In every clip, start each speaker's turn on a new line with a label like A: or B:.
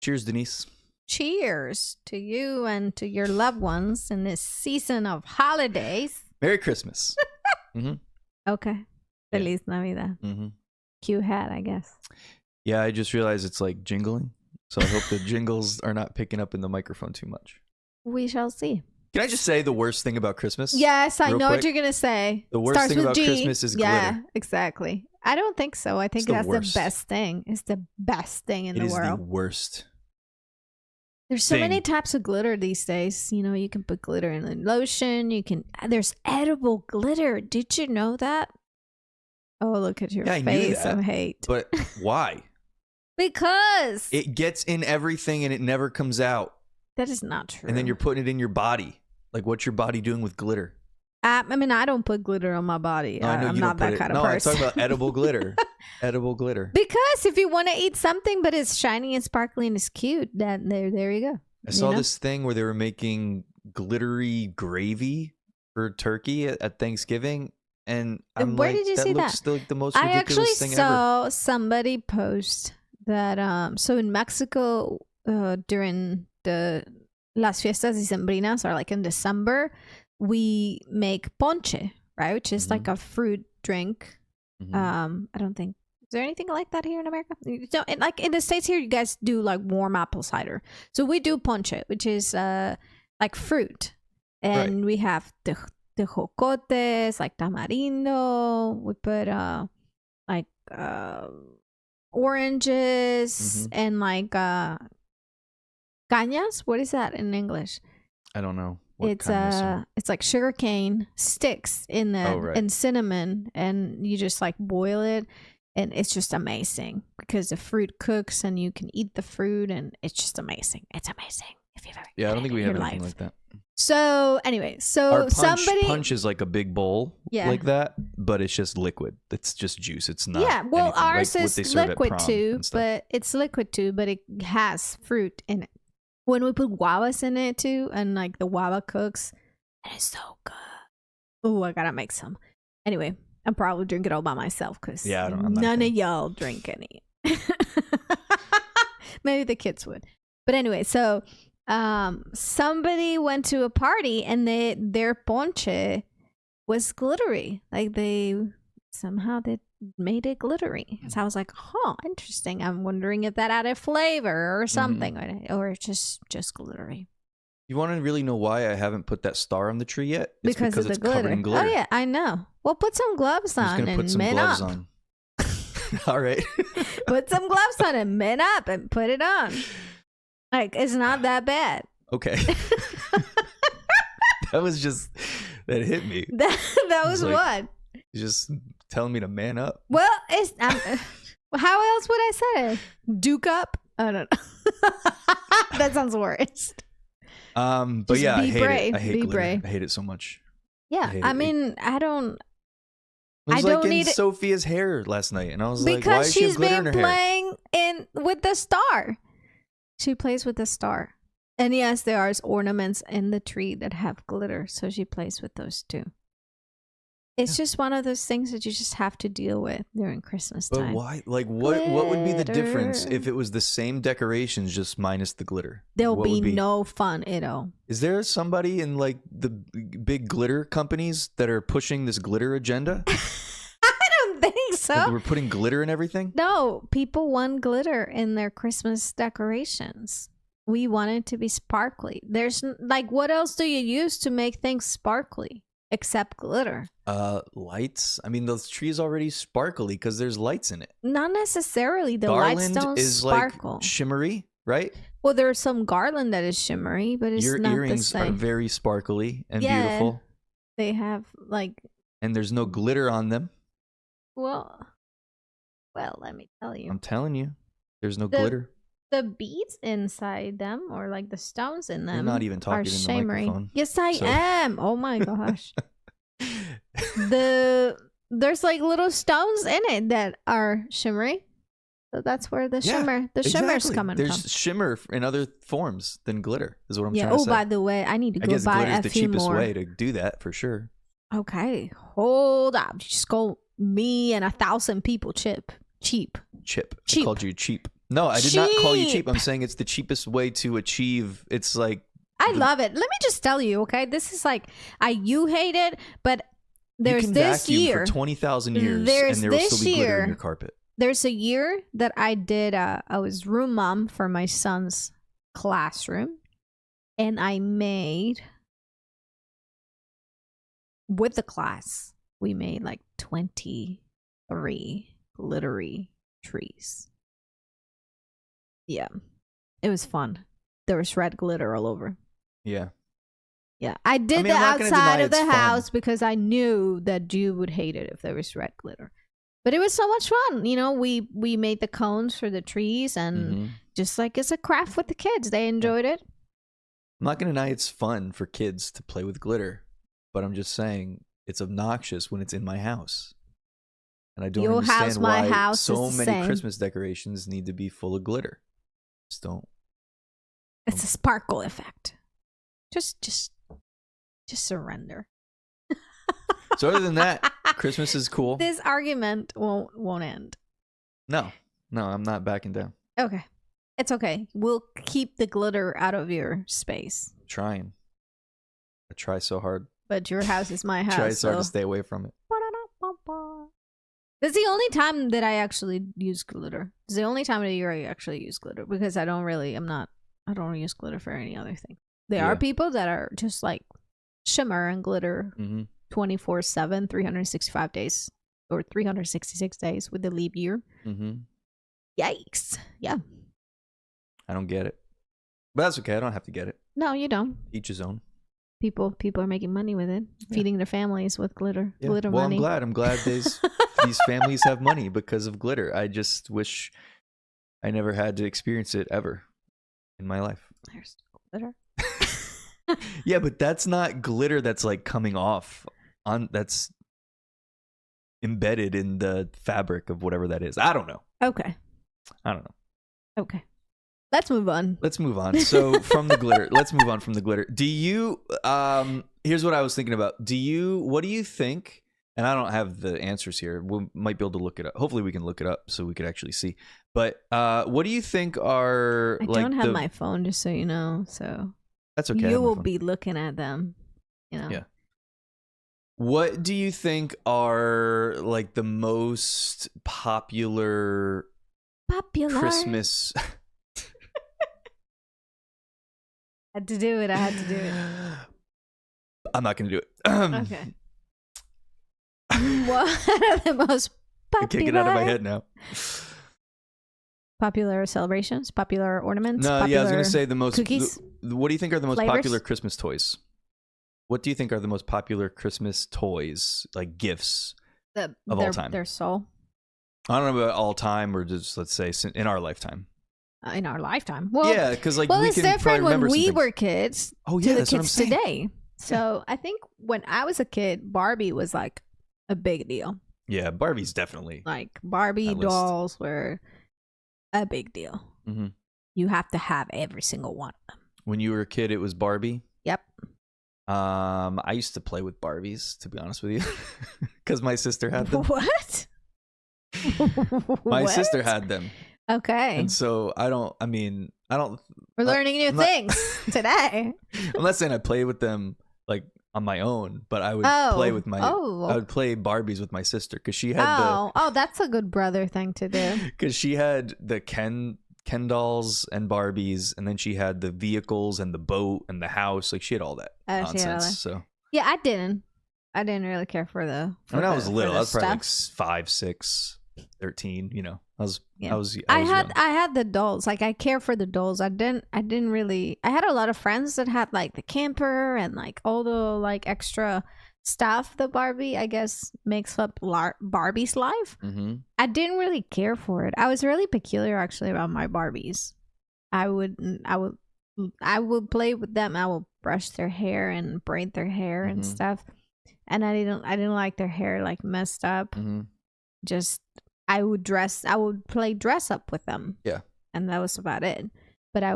A: Cheers, Denisse.
B: Cheers to you and to your loved ones in this season of holidays.
A: Merry Christmas. Mm-hmm.
B: Okay. Feliz Navidad.
A: Mm-hmm.
B: Cue hat, I guess.
A: Yeah, I just realized it's like jingling. So I hope the jingles are not picking up in the microphone too much.
B: We shall see.
A: Can I just say the worst thing about Christmas?
B: Yes, I know
A: quick?
B: what you're going to say.
A: The worst
B: Starts
A: thing
B: with
A: about
B: G.
A: Christmas is glitter.
B: Yeah, exactly. I don't think so. I think that's the
A: worst.
B: best thing. It's the best thing in the world.
A: It is the worst.
B: There's so many types of glitter these days. You know, you can put glitter in the lotion. There's edible glitter. Did you know that? Oh, look at your face of hate.
A: But why?
B: Because
A: it gets in everything and it never comes out.
B: That is not true.
A: And then you're putting it in your body. Like, what's your body doing with glitter?
B: I mean, I don't put glitter on my body.
A: No, I know
B: I'm
A: you
B: not
A: don't
B: that kind of
A: No,
B: person.
A: I'm talking about edible glitter. Edible glitter.
B: Because if you want to eat something, but it's shiny and sparkly and it's cute, there you go.
A: I saw this thing where they were making glittery gravy for turkey at Thanksgiving. And I'm
B: where did you see that?
A: Looks like the most ridiculous thing ever.
B: I actually saw somebody post that. So in Mexico, during the Las Fiestas Decembrinas, or like in December, we make ponche, right? Which is like a fruit drink. I don't think. Is there anything like that here in America? So, like in the States here, you guys do like warm apple cider. So we do ponche, which is like fruit. And we have the jocotes, like tamarindo. We put like oranges and like cañas. What is that in English?
A: I don't know.
B: It's like sugarcane sticks in the and cinnamon, and you just like boil it, and it's just amazing because the fruit cooks and you can eat the fruit, and it's just amazing. It's amazing. If you've ever
A: I don't think we have anything like that.
B: So anyway,
A: our punch is like a big bowl like that, but it's just liquid. It's just juice. It's not.
B: Yeah, well, ours
A: like
B: is liquid too, but it has fruit in it. When we put guavas in it too, and like the guava cooks, and it's so good. Oh, I gotta make some. Anyway, I'm probably drink it all by myself because none of y'all drink any. Maybe the kids would, but anyway, so. Somebody went to a party and their ponche was glittery. Like they made it glittery. So I was like, huh, interesting. I'm wondering if that added flavor or something, or just glittery.
A: You want to really know why I haven't put that star on the tree yet? It's
B: because of the glitter.
A: Covered in glitter.
B: Oh yeah, I know. Well, put some gloves on and
A: put some
B: man
A: gloves
B: up.
A: On. All right.
B: Put some gloves on and man up and put it on. Like, it's not that bad.
A: Okay. That hit me.
B: That was like, what?
A: Just telling me to man up.
B: Well, how else would I say it? Duke up? I don't know. That sounds worse.
A: But
B: just
A: yeah, I hate
B: brave.
A: it. I hate glitter. Brave. I hate it so much.
B: Yeah, I mean, I don't.
A: It was like in Sophia's hair last night, and I was like, why is she have glitter in her hair?
B: Because she's been playing with the star. She plays with the star. And yes, there are ornaments in the tree that have glitter, so she plays with those too. It's just one of those things that you just have to deal with during Christmas time.
A: But why? Like, what would be the difference if it was the same decorations, just minus the glitter?
B: There'll be no fun at all.
A: Is there somebody in like the big glitter companies that are pushing this glitter agenda?
B: I don't think so.
A: Like we're putting glitter in everything?
B: No, people want glitter in their Christmas decorations. We want it to be sparkly. There's like, what else do you use to make things sparkly except glitter?
A: Lights. I mean, those trees already sparkly because there's lights in it.
B: Not necessarily. The
A: garland
B: lights don't
A: is
B: sparkle.
A: Like shimmery, right?
B: Well, there's some garland that is shimmery, but it's
A: your
B: not
A: earrings
B: the same.
A: Are very sparkly and beautiful.
B: They have like.
A: And there's no glitter on them.
B: Well, let me tell you.
A: I'm telling you, there's no glitter.
B: The beads inside them, or like the stones in them,
A: You're not even talking in the microphone.
B: Yes, I am. Oh my gosh. There's like little stones in it that are shimmery. So that's where the shimmer's coming from.
A: There's shimmer in other forms than glitter, is what I'm trying to say.
B: Oh, by the way, I need to go buy a few more. I guess
A: glitter's the cheapest way to do that for sure.
B: Okay, hold up. Just call me and 1,000 people cheap.
A: I called you cheap. No, I did not call you cheap. I'm saying it's the cheapest way to achieve. It's like
B: I love it. Let me just tell you, okay? This is like you hate it, but there's
A: you can
B: this
A: vacuum
B: year
A: for 20,000 years,
B: there's
A: and there will
B: this
A: still be glitter in
B: year-
A: your carpet.
B: There's a year that I did. I was room mom for my son's classroom, and I made with the class. We made like 23 glittery trees. Yeah, it was fun. There was red glitter all over.
A: Yeah.
B: Yeah, I did the outside of the house because I knew that you would hate it if there was red glitter. But it was so much fun. You know, we made the cones for the trees, and just like it's a craft with the kids. They enjoyed it.
A: I'm not going to deny it's fun for kids to play with glitter, but I'm just saying it's obnoxious when it's in my house. And I don't understand why so many Christmas decorations need to be full of glitter. Just don't.
B: It's a sparkle effect. Just surrender.
A: So other than that, Christmas is cool.
B: This argument won't end.
A: No, I'm not backing down.
B: Okay. It's okay. We'll keep the glitter out of your space.
A: Trying. I try so hard.
B: But your house is my house.
A: Try so hard to stay away from it.
B: That's the only time that I actually use glitter. It's the only time of the year I actually use glitter because I don't use glitter for any other thing. There are people that are just like shimmer and glitter 24/7, 365 days or 366 days with the leap year. Yikes. Yeah.
A: I don't get it. But that's okay. I don't have to get it.
B: No, you don't.
A: Each his own.
B: People are making money with it, feeding their families with glitter. Yeah. Glitter money.
A: I'm glad these families have money because of glitter. I just wish I never had to experience it ever in my life.
B: There's glitter.
A: Yeah, but that's not glitter that's like coming off that's embedded in the fabric of whatever that is. I don't know.
B: Okay.
A: I don't know.
B: Okay. Let's move on.
A: So from the glitter, let's move on from the glitter. Do you here's what I was thinking about. What do you think? And I don't have the answers here. We might be able to look it up. Hopefully we can look it up so we could actually see. But what do you think are
B: I don't have my phone, just so you know, so
A: that's okay.
B: You will be looking at them, you know.
A: Yeah. What do you think are like the most popular Christmas?
B: I had to do it.
A: I'm not going to do it.
B: Okay. What are the most popular?
A: I can't get it out of my head now.
B: Popular celebrations, popular ornaments.
A: No, yeah, I was going to say the most
B: cookies.
A: What do you think are the most
B: flavors?
A: Popular Christmas toys? What do you think are the most popular Christmas toys, like gifts of all time?
B: Their soul.
A: I don't know about all time or just, let's say, in our lifetime.
B: In our lifetime. Well,
A: yeah, because like
B: well,
A: we
B: it's
A: can
B: different when we
A: things.
B: were kids
A: oh, yeah,
B: to the
A: that's
B: kids
A: what I'm saying.
B: today. So I think when I was a kid, Barbie was like a big deal.
A: Yeah, Barbie's definitely.
B: Like Barbie dolls were a big deal.
A: Mm-hmm.
B: You have to have every single one of them.
A: When you were a kid, it was Barbie?
B: Yep.
A: I used to play with Barbies, to be honest with you, because my sister had them.
B: What?
A: My sister had them.
B: Okay.
A: And so I don't.
B: We're learning new things today.
A: I'm not saying I played with them like on my own, but I would play with I would play Barbies with my sister because she had
B: that's a good brother thing to do.
A: Because she had the Ken dolls and Barbies, and then she had the vehicles and the boat and the house. Like she had all that nonsense. So
B: yeah, I didn't really care for the.
A: When I was little, I was probably like 5, 6, 13. You know, I
B: had the dolls. Like I care for the dolls. I didn't really. I had a lot of friends that had like the camper and like all the like extra stuff that Barbie, I guess, makes up Barbie's life.
A: Mm-hmm.
B: I didn't really care for it. I was really peculiar actually about my Barbies. I would play with them. I would brush their hair and braid their hair and stuff. And I didn't like their hair like messed up.
A: Mm-hmm.
B: Just I would play dress up with them.
A: Yeah.
B: And that was about it. But I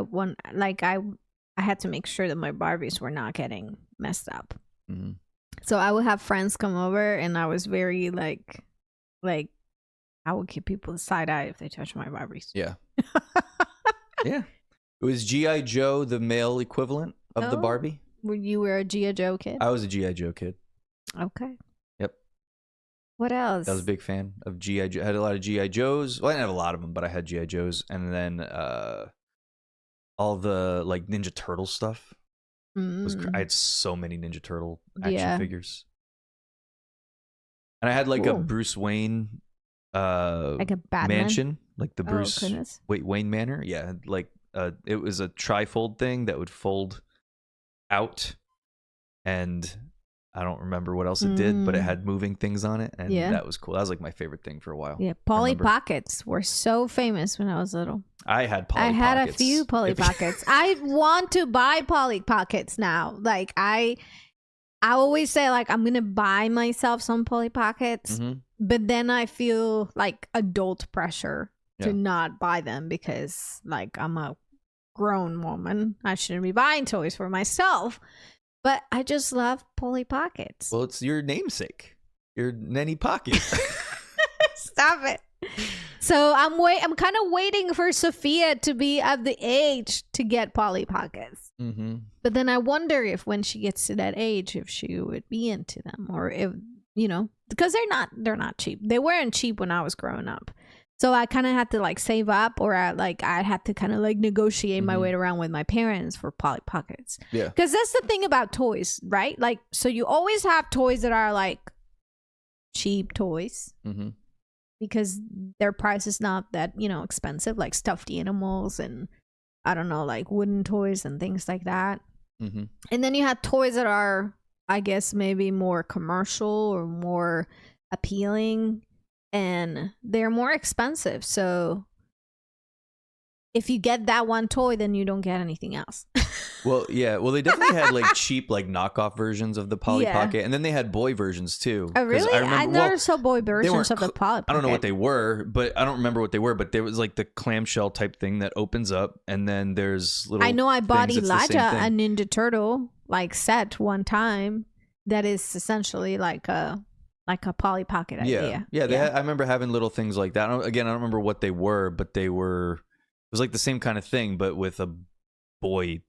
B: had to make sure that my Barbies were not getting messed up.
A: Mm-hmm.
B: So I would have friends come over, and I was very like I would give people the side eye if they touched my Barbies.
A: Yeah. Yeah. It was G.I. Joe, the male equivalent of the Barbie.
B: You were a G.I. Joe kid?
A: I was a G.I. Joe kid.
B: Okay.
A: Yep.
B: What else?
A: I was a big fan of G.I. Joe. I had a lot of G.I. Joes. Well, I didn't have a lot of them, but I had G.I. Joes. And then all the like Ninja Turtle stuff. I had so many Ninja Turtle action figures. And I had like a Bruce Wayne
B: like a Batman
A: mansion, like the Bruce Wayne Manor. Yeah, like it was a trifold thing that would fold out, and I don't remember what else it did, but it had moving things on it, and that was cool. That was like my favorite thing for a while.
B: Yeah, Polly Pockets were so famous when I was little.
A: I had Polly Pockets.
B: I had a few Polly Pockets. I want to buy Polly Pockets now. Like I always say, like, I'm gonna buy myself some Polly Pockets, but then I feel like adult pressure to not buy them because, like, I'm a grown woman. I shouldn't be buying toys for myself. But I just love Polly Pockets.
A: Well, it's your namesake, your Nenny Pocket.
B: Stop it. So I'm kind of waiting for Sophia to be of the age to get Polly Pockets. But then I wonder if when she gets to that age, if she would be into them, or if, you know, because they're not cheap. They weren't cheap when I was growing up. So I kind of had to like save up, or I'd had to kind of like negotiate my way around with my parents for Polly Pockets.
A: Yeah.
B: Because that's the thing about toys, right? Like, so you always have toys that are like cheap toys because their price is not that, you know, expensive, like stuffed animals and I don't know, like wooden toys and things like that. And then you have toys that are, I guess, maybe more commercial or more appealing. And they're more expensive. So if you get that one toy, then you don't get anything else.
A: Well, yeah. Well, they definitely had like cheap, like knockoff versions of the Polly Pocket. And then they had boy versions too.
B: Oh, really? I never saw boy versions of the Polly Pocket.
A: I don't know what they were, but I don't remember what they were. But there was like the clamshell type thing that opens up. And then there's little.
B: I know I bought Elijah a Ninja Turtle like set one time. That is essentially like a Polly Pocket idea.
A: Yeah. I remember having little things like that. I don't remember what they were, but they were. It was like the same kind of thing, but with a boy,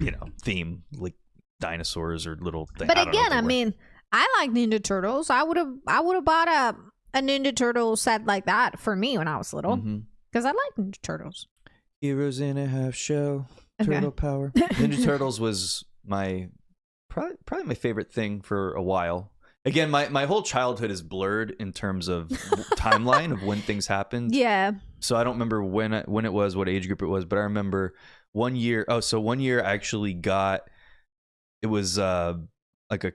A: you know, theme, like dinosaurs or little things.
B: But again, I mean, I like Ninja Turtles. I would have bought a Ninja Turtle set like that for me when I was little because I like Ninja Turtles.
A: Heroes in a half shell, turtle power. Ninja Turtles was my probably my favorite thing for a while. Again, my whole childhood is blurred in terms of timeline of when things happened.
B: Yeah.
A: So I don't remember when it was, what age group it was, but I remember one year. Oh, so one year I actually got, it was like a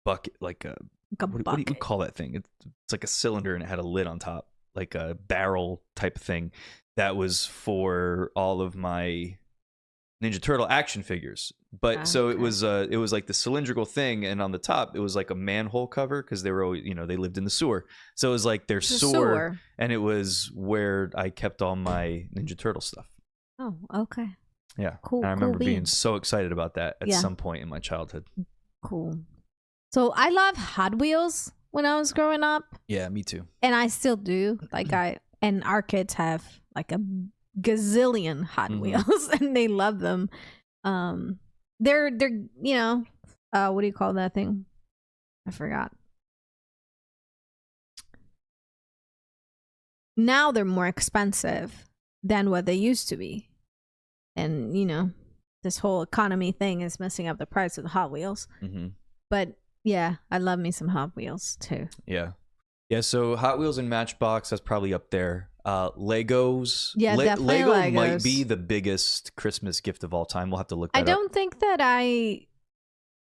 A: bucket, like a what do you call that thing? It's like a cylinder and it had a lid on top, like a barrel type thing. That was for all of my Ninja Turtle action figures. But so it was like the cylindrical thing, and on the top it was like a manhole cover because they were always, you know, they lived in the sewer. So it was like their sewer, and it was where I kept all my Ninja Turtle stuff.
B: Oh, okay.
A: Yeah.
B: Cool.
A: And I remember being so excited about that at some point in my childhood.
B: Cool. So I love Hot Wheels when I was growing up.
A: Yeah, me too.
B: And I still do. Like and our kids have like a gazillion Hot Wheels and they love them. They're you know, what do you call that thing? I forgot. Now they're more expensive than what they used to be. And, you know, this whole economy thing is messing up the price of the Hot Wheels. But yeah, I love me some Hot Wheels too.
A: Yeah. Yeah, so Hot Wheels and Matchbox, that's probably up there. Legos.
B: Yeah, definitely
A: Lego
B: Legos.
A: Might be the biggest Christmas gift of all time. We'll have to look that up.
B: I don't think that I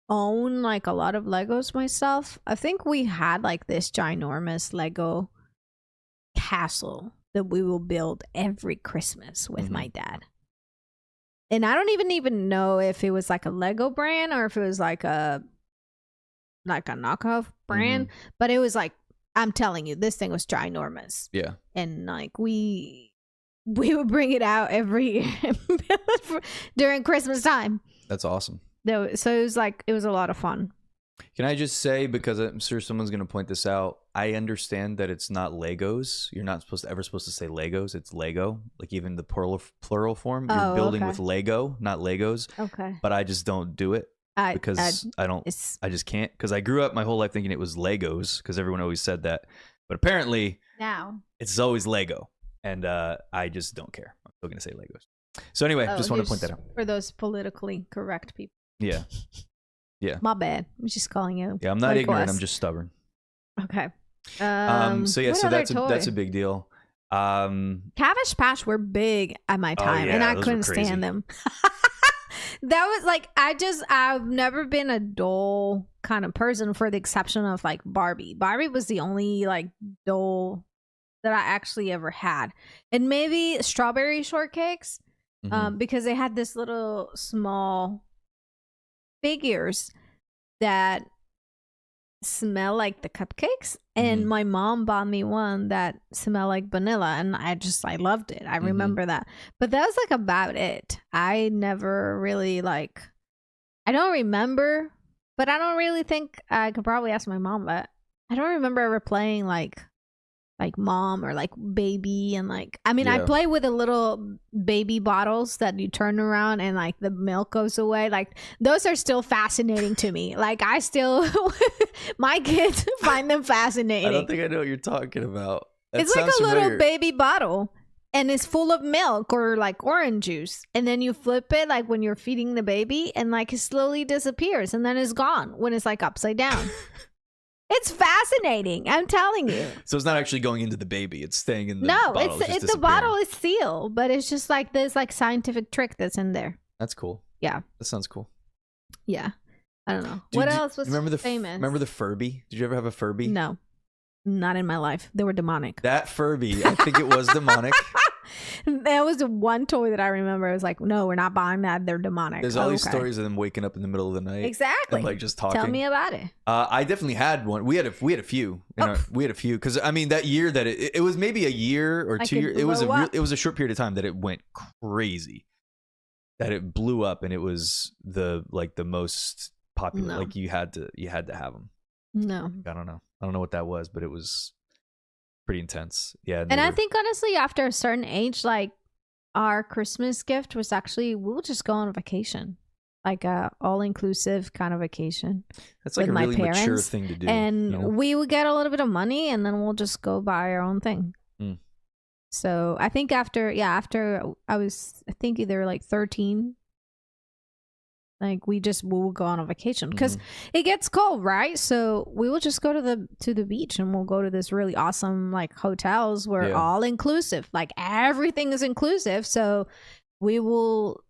B: own like a lot of Legos myself. I think we had like this ginormous Lego castle that we will build every Christmas with my dad. And I don't even know if it was like a Lego brand or if it was like a knockoff brand, but it was like, I'm telling you, this thing was ginormous. Yeah. And like we would bring it out every during Christmas time.
A: That's awesome.
B: So it was a lot of fun.
A: Can I just say, because I'm sure someone's going to point this out, I understand that it's not Legos. You're not supposed to say Legos. It's Lego. Like even the plural form, you're building with Lego, not Legos.
B: Okay.
A: But I just don't do it because I just can't. Because I grew up my whole life thinking it was Legos because everyone always said that. But apparently
B: now
A: it's always Lego. And I just don't care. I'm still going to say Legos. So anyway, just want to point that out.
B: For those politically correct people.
A: Yeah. Yeah.
B: My bad. I'm just calling you.
A: Yeah, I'm not ignorant. I'm just stubborn.
B: Okay.
A: So yeah, so that's a big deal.
B: Cabbage Patch were big at my time, and I couldn't stand them. That was like I've never been a doll kind of person, for the exception of like Barbie. Barbie was the only like doll that I actually ever had, and maybe strawberry shortcakes, because they had this little small figures that smell like the cupcakes, and my mom bought me one that smelled like vanilla, and I loved it. I remember that, but that was like about it. I never really I don't remember, but I don't really think I could probably ask my mom, but I don't remember ever playing like mom or like baby, and I play with the little baby bottles that you turn around and like the milk goes away. Like those are still fascinating to me. Like I still my kids find them fascinating.
A: I don't think I know what you're talking about.
B: It's like a little baby bottle, and it's full of milk or like orange juice, and then you flip it like when you're feeding the baby, and like it slowly disappears, and then it's gone when it's like upside down. It's fascinating. I'm telling you.
A: So it's not actually going into the baby. It's staying in the bottle.
B: No, it's the bottle is sealed, but it's just like this like scientific trick that's in there.
A: That's cool.
B: Yeah.
A: That sounds cool.
B: Yeah. I don't know. What else was famous?
A: Remember the Furby? Did you ever have a Furby?
B: No. Not in my life. They were demonic.
A: That Furby, I think it was demonic.
B: That was the one toy that I remember. I was like, no, we're not buying that. They're demonic.
A: There's all these stories of them waking up in the middle of the night.
B: Exactly.
A: And like just talking.
B: Tell me about it.
A: I definitely had one. We had a few. We had a few because I mean that year that it was maybe a year or 2 years. It was a short period of time that it went crazy. That it blew up, and it was the most popular.
B: No.
A: Like you had to have them.
B: No.
A: I don't know what that was, but it was pretty intense. Yeah.
B: And I think honestly, after a certain age, like our Christmas gift was actually, we'll just go on a vacation, like a all-inclusive kind of vacation.
A: That's like a really mature thing to do.
B: And we would get a little bit of money, and then we'll just go buy our own thing. So I think after I was, I think either like 13, like we'll go on a vacation because it gets cold, right? So we will just go to the beach, and we'll go to this really awesome like hotels where all inclusive, like everything is inclusive. So we will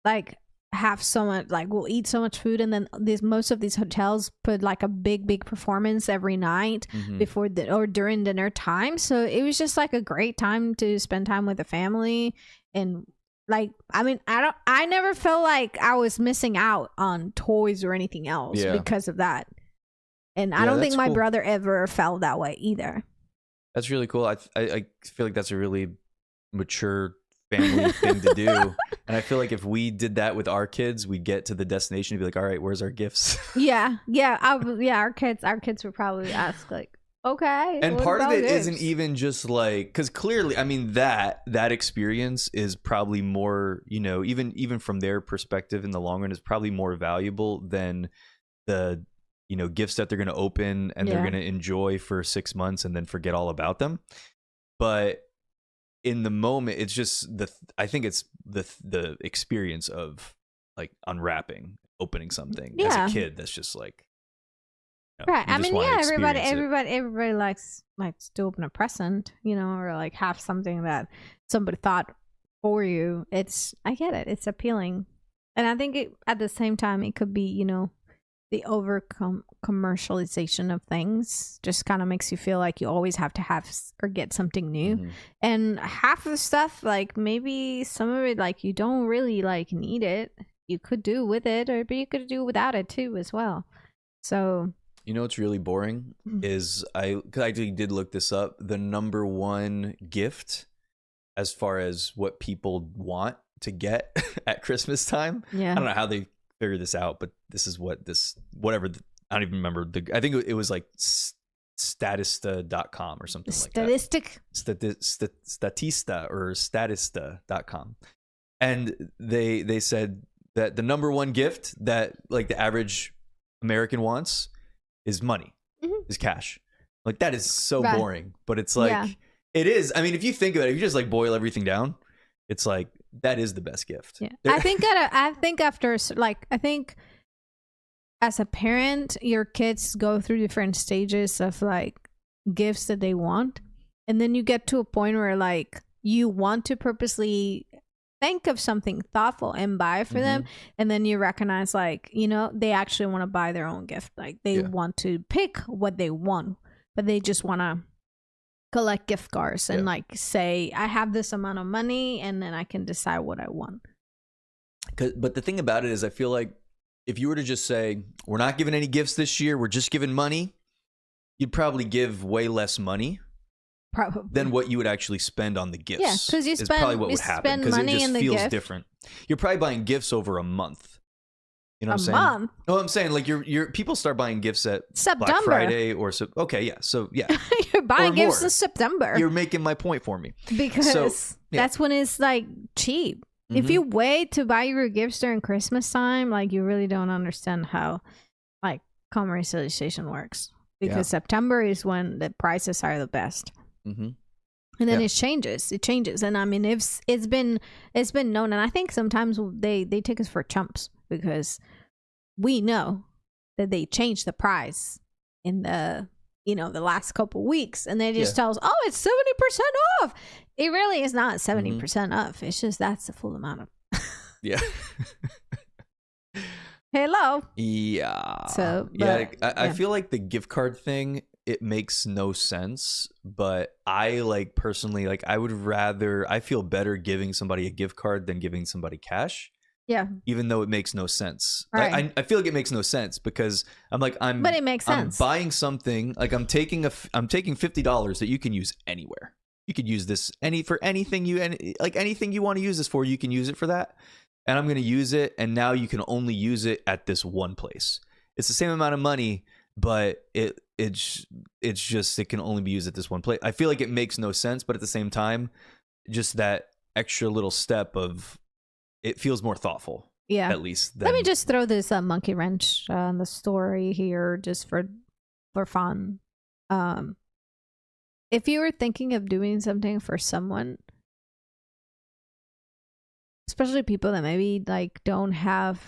B: like have so much, like we'll eat so much food, and then most of these hotels put like a big performance every night before or during dinner time. So it was just like a great time to spend time with the family. And like, I mean, I never felt like I was missing out on toys or anything else because of that. And I don't think my brother ever felt that way either.
A: That's really cool. I feel like that's a really mature family thing to do. And I feel like if we did that with our kids, we'd get to the destination and be like, all right, where's our gifts?
B: Yeah. Our kids would probably ask like, okay.
A: And part of it isn't even just like, because clearly, I mean, that experience is probably more, even from their perspective in the long run, is probably more valuable than the, gifts that they're going to open and they're going to enjoy for 6 months and then forget all about them. But in the moment, it's just I think it's the experience of like unwrapping, opening something as a kid. That's just like,
B: right. I mean, everybody likes to open a present, or like have something that somebody thought for you. I get it. It's appealing. And I think at the same time, it could be, the commercialization of things just kind of makes you feel like you always have to have or get something new. And half of the stuff, like maybe some of it, like you don't really like need it. You could do with it, but you could do without it too as well. So
A: what's really boring is I actually did look this up. The number one gift as far as what people want to get at Christmas time. Yeah. I don't know how they figure this out, but this is whatever I don't even remember I think it was like statista.com or something like
B: Statistic.
A: that. Statista or statista.com. And they said that the number one gift that like the average American wants is money, is cash. Like that is so boring, but it's like it is. I mean, if you think about it, if you just like boil everything down, it's like that is the best gift.
B: Yeah. I think as a parent, your kids go through different stages of like gifts that they want, and then you get to a point where like you want to purposely think of something thoughtful and buy for them, and then you recognize like, you know, they actually want to buy their own gift. Like they want to pick what they want, but they just want to collect gift cards and like say, I have this amount of money and then I can decide what I want.
A: But the thing about it is, I feel like if you were to just say, we're not giving any gifts this year, we're just giving money, you'd probably give way less money than what you would actually spend on the gifts.
B: Yeah, because you spend
A: probably what would happen, because it just feels different. You're probably buying gifts over a month. You know what I'm saying?
B: Month?
A: No, I'm saying like your people start buying gifts at
B: September.
A: Black Friday or so. Okay, yeah. So yeah,
B: you're buying gifts in September.
A: You're making my point for me,
B: because that's when it's like cheap. If you wait to buy your gifts during Christmas time, like you really don't understand how like commercialization works, because September is when the prices are the best. And then it changes. And I mean, it's been known, and I think sometimes they take us for chumps, because we know that they change the price in the last couple weeks, and they just tell us, oh, it's 70% off. It really is not 70% off. It's just that's the full amount of hello. So
A: I feel like the gift card thing, it makes no sense, but I like personally, like I feel better giving somebody a gift card than giving somebody cash.
B: Yeah.
A: Even though it makes no sense.
B: Right.
A: Like, I feel like it makes no sense, because but it makes sense. I'm buying something, like I'm taking $50 that you can use anywhere. You could use this for anything anything you want to use this for, you can use it for that. And I'm going to use it, and now you can only use it at this one place. It's the same amount of money, but it's just it can only be used at this one place. I feel like it makes no sense, but at the same time, just that extra little step of it feels more thoughtful. Yeah. At least.
B: Let me just throw this monkey wrench on the story here, just for fun. If you were thinking of doing something for someone, especially people that maybe like don't have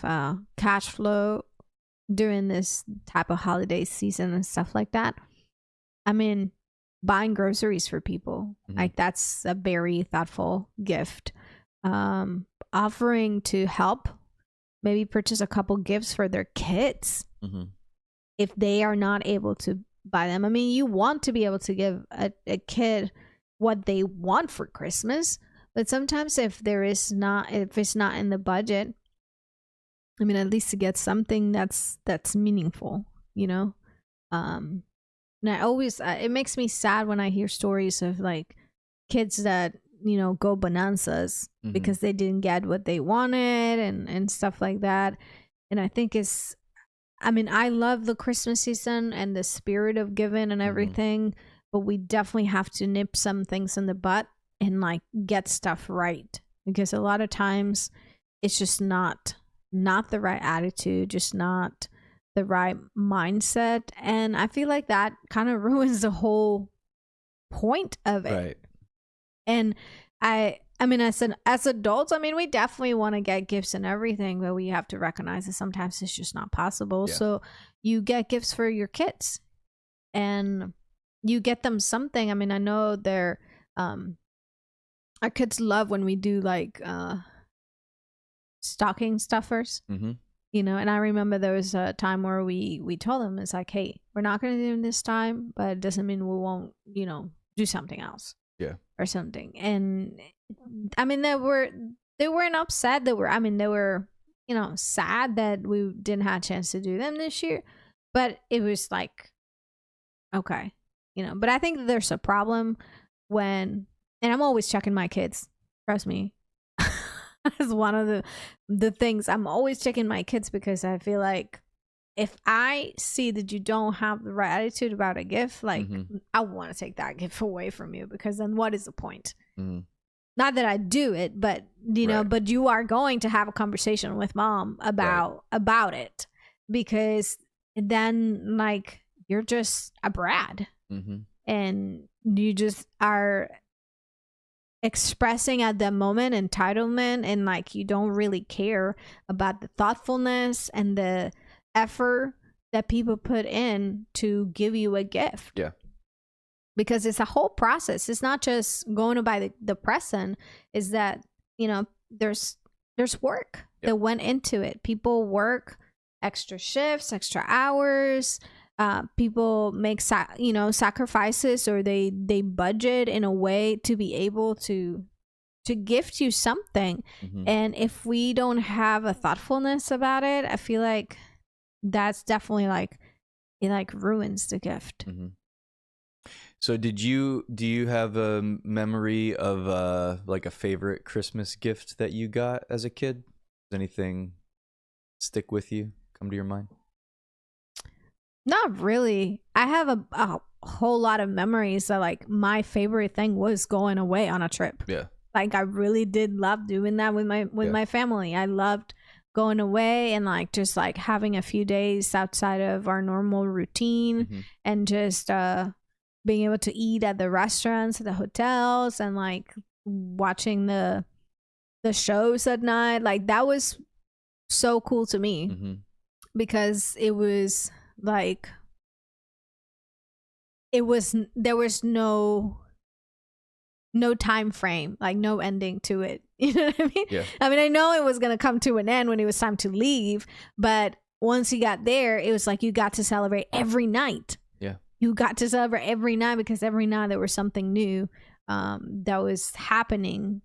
B: cash flow during this type of holiday season and stuff like that, I mean, buying groceries for people, like that's a very thoughtful gift. Offering to help, maybe purchase a couple gifts for their kids if they are not able to buy them. I mean, you want to be able to give a kid what they want for Christmas, but sometimes if it's not in the budget, I mean, at least to get something that's meaningful, you know. And I always it makes me sad when I hear stories of like kids that go bonanzas because they didn't get what they wanted and stuff like that. And I think I love the Christmas season and the spirit of giving and everything, but we definitely have to nip some things in the butt and like get stuff right, because a lot of times it's just not the right attitude, just not the right mindset. And I feel like that kind of ruins the whole point of it. Right. And I mean, as adults, I mean, we definitely want to get gifts and everything, but we have to recognize that sometimes it's just not possible. Yeah. So you get gifts for your kids, and you get them something. I mean, I know our kids love when we do like stocking stuffers, and I remember there was a time where we told them, it's like, hey, we're not going to do them this time, but it doesn't mean we won't, do something else. Yeah. Or something. And I mean, they weren't upset. They were, sad that we didn't have a chance to do them this year, but it was like, okay, but I think that there's a problem and I'm always checking my kids. Trust me. That's one of the things. I'm always checking my kids, because I feel like if I see that you don't have the right attitude about a gift, like I want to take that gift away from you, because then what is the point? Not that I do it, but you know, but you are going to have a conversation with mom about it, because then like you're just a brat and you just are expressing at that moment entitlement, and like you don't really care about the thoughtfulness and the effort that people put in to give you a gift.
A: Yeah.
B: Because it's a whole process. It's not just going to buy the present. Is that, you know, there's work that went into it. People work extra shifts, extra hours. People make sacrifices, or they budget in a way to be able to gift you something. And if we don't have a thoughtfulness about it, I feel like that's definitely like it like ruins the gift.
A: So do you have a memory of like a favorite Christmas gift that you got as a kid? Does anything stick with you, come to your mind?
B: Not really. I have a whole lot of memories that like my favorite thing was going away on a trip.
A: Yeah.
B: Like I really did love doing that with my family. I loved going away and like just like having a few days outside of our normal routine and just being able to eat at the restaurants, at the hotels, and like watching the shows at night. Like that was so cool to me because it was like there was no time frame, like no ending to it. You know what I mean?
A: Yeah.
B: I mean, I know it was going to come to an end when it was time to leave, but once you got there, it was like you got to celebrate every night.
A: Yeah.
B: You got to celebrate every night because every night there was something new that was happening,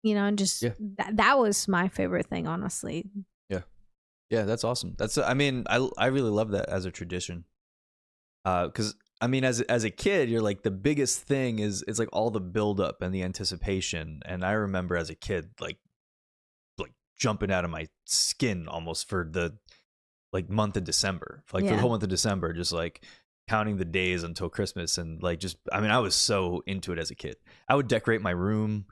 B: you know, and just that was my favorite thing, honestly.
A: Yeah. Yeah, that's awesome. I mean, I really love that as a tradition. Because I mean, as a kid, you're like, the biggest thing is it's like all the buildup and the anticipation. And I remember as a kid, like jumping out of my skin almost for the like month of December, for the whole month of December, just like counting the days until Christmas. And like, just, I mean, I was so into it as a kid. I would decorate my room.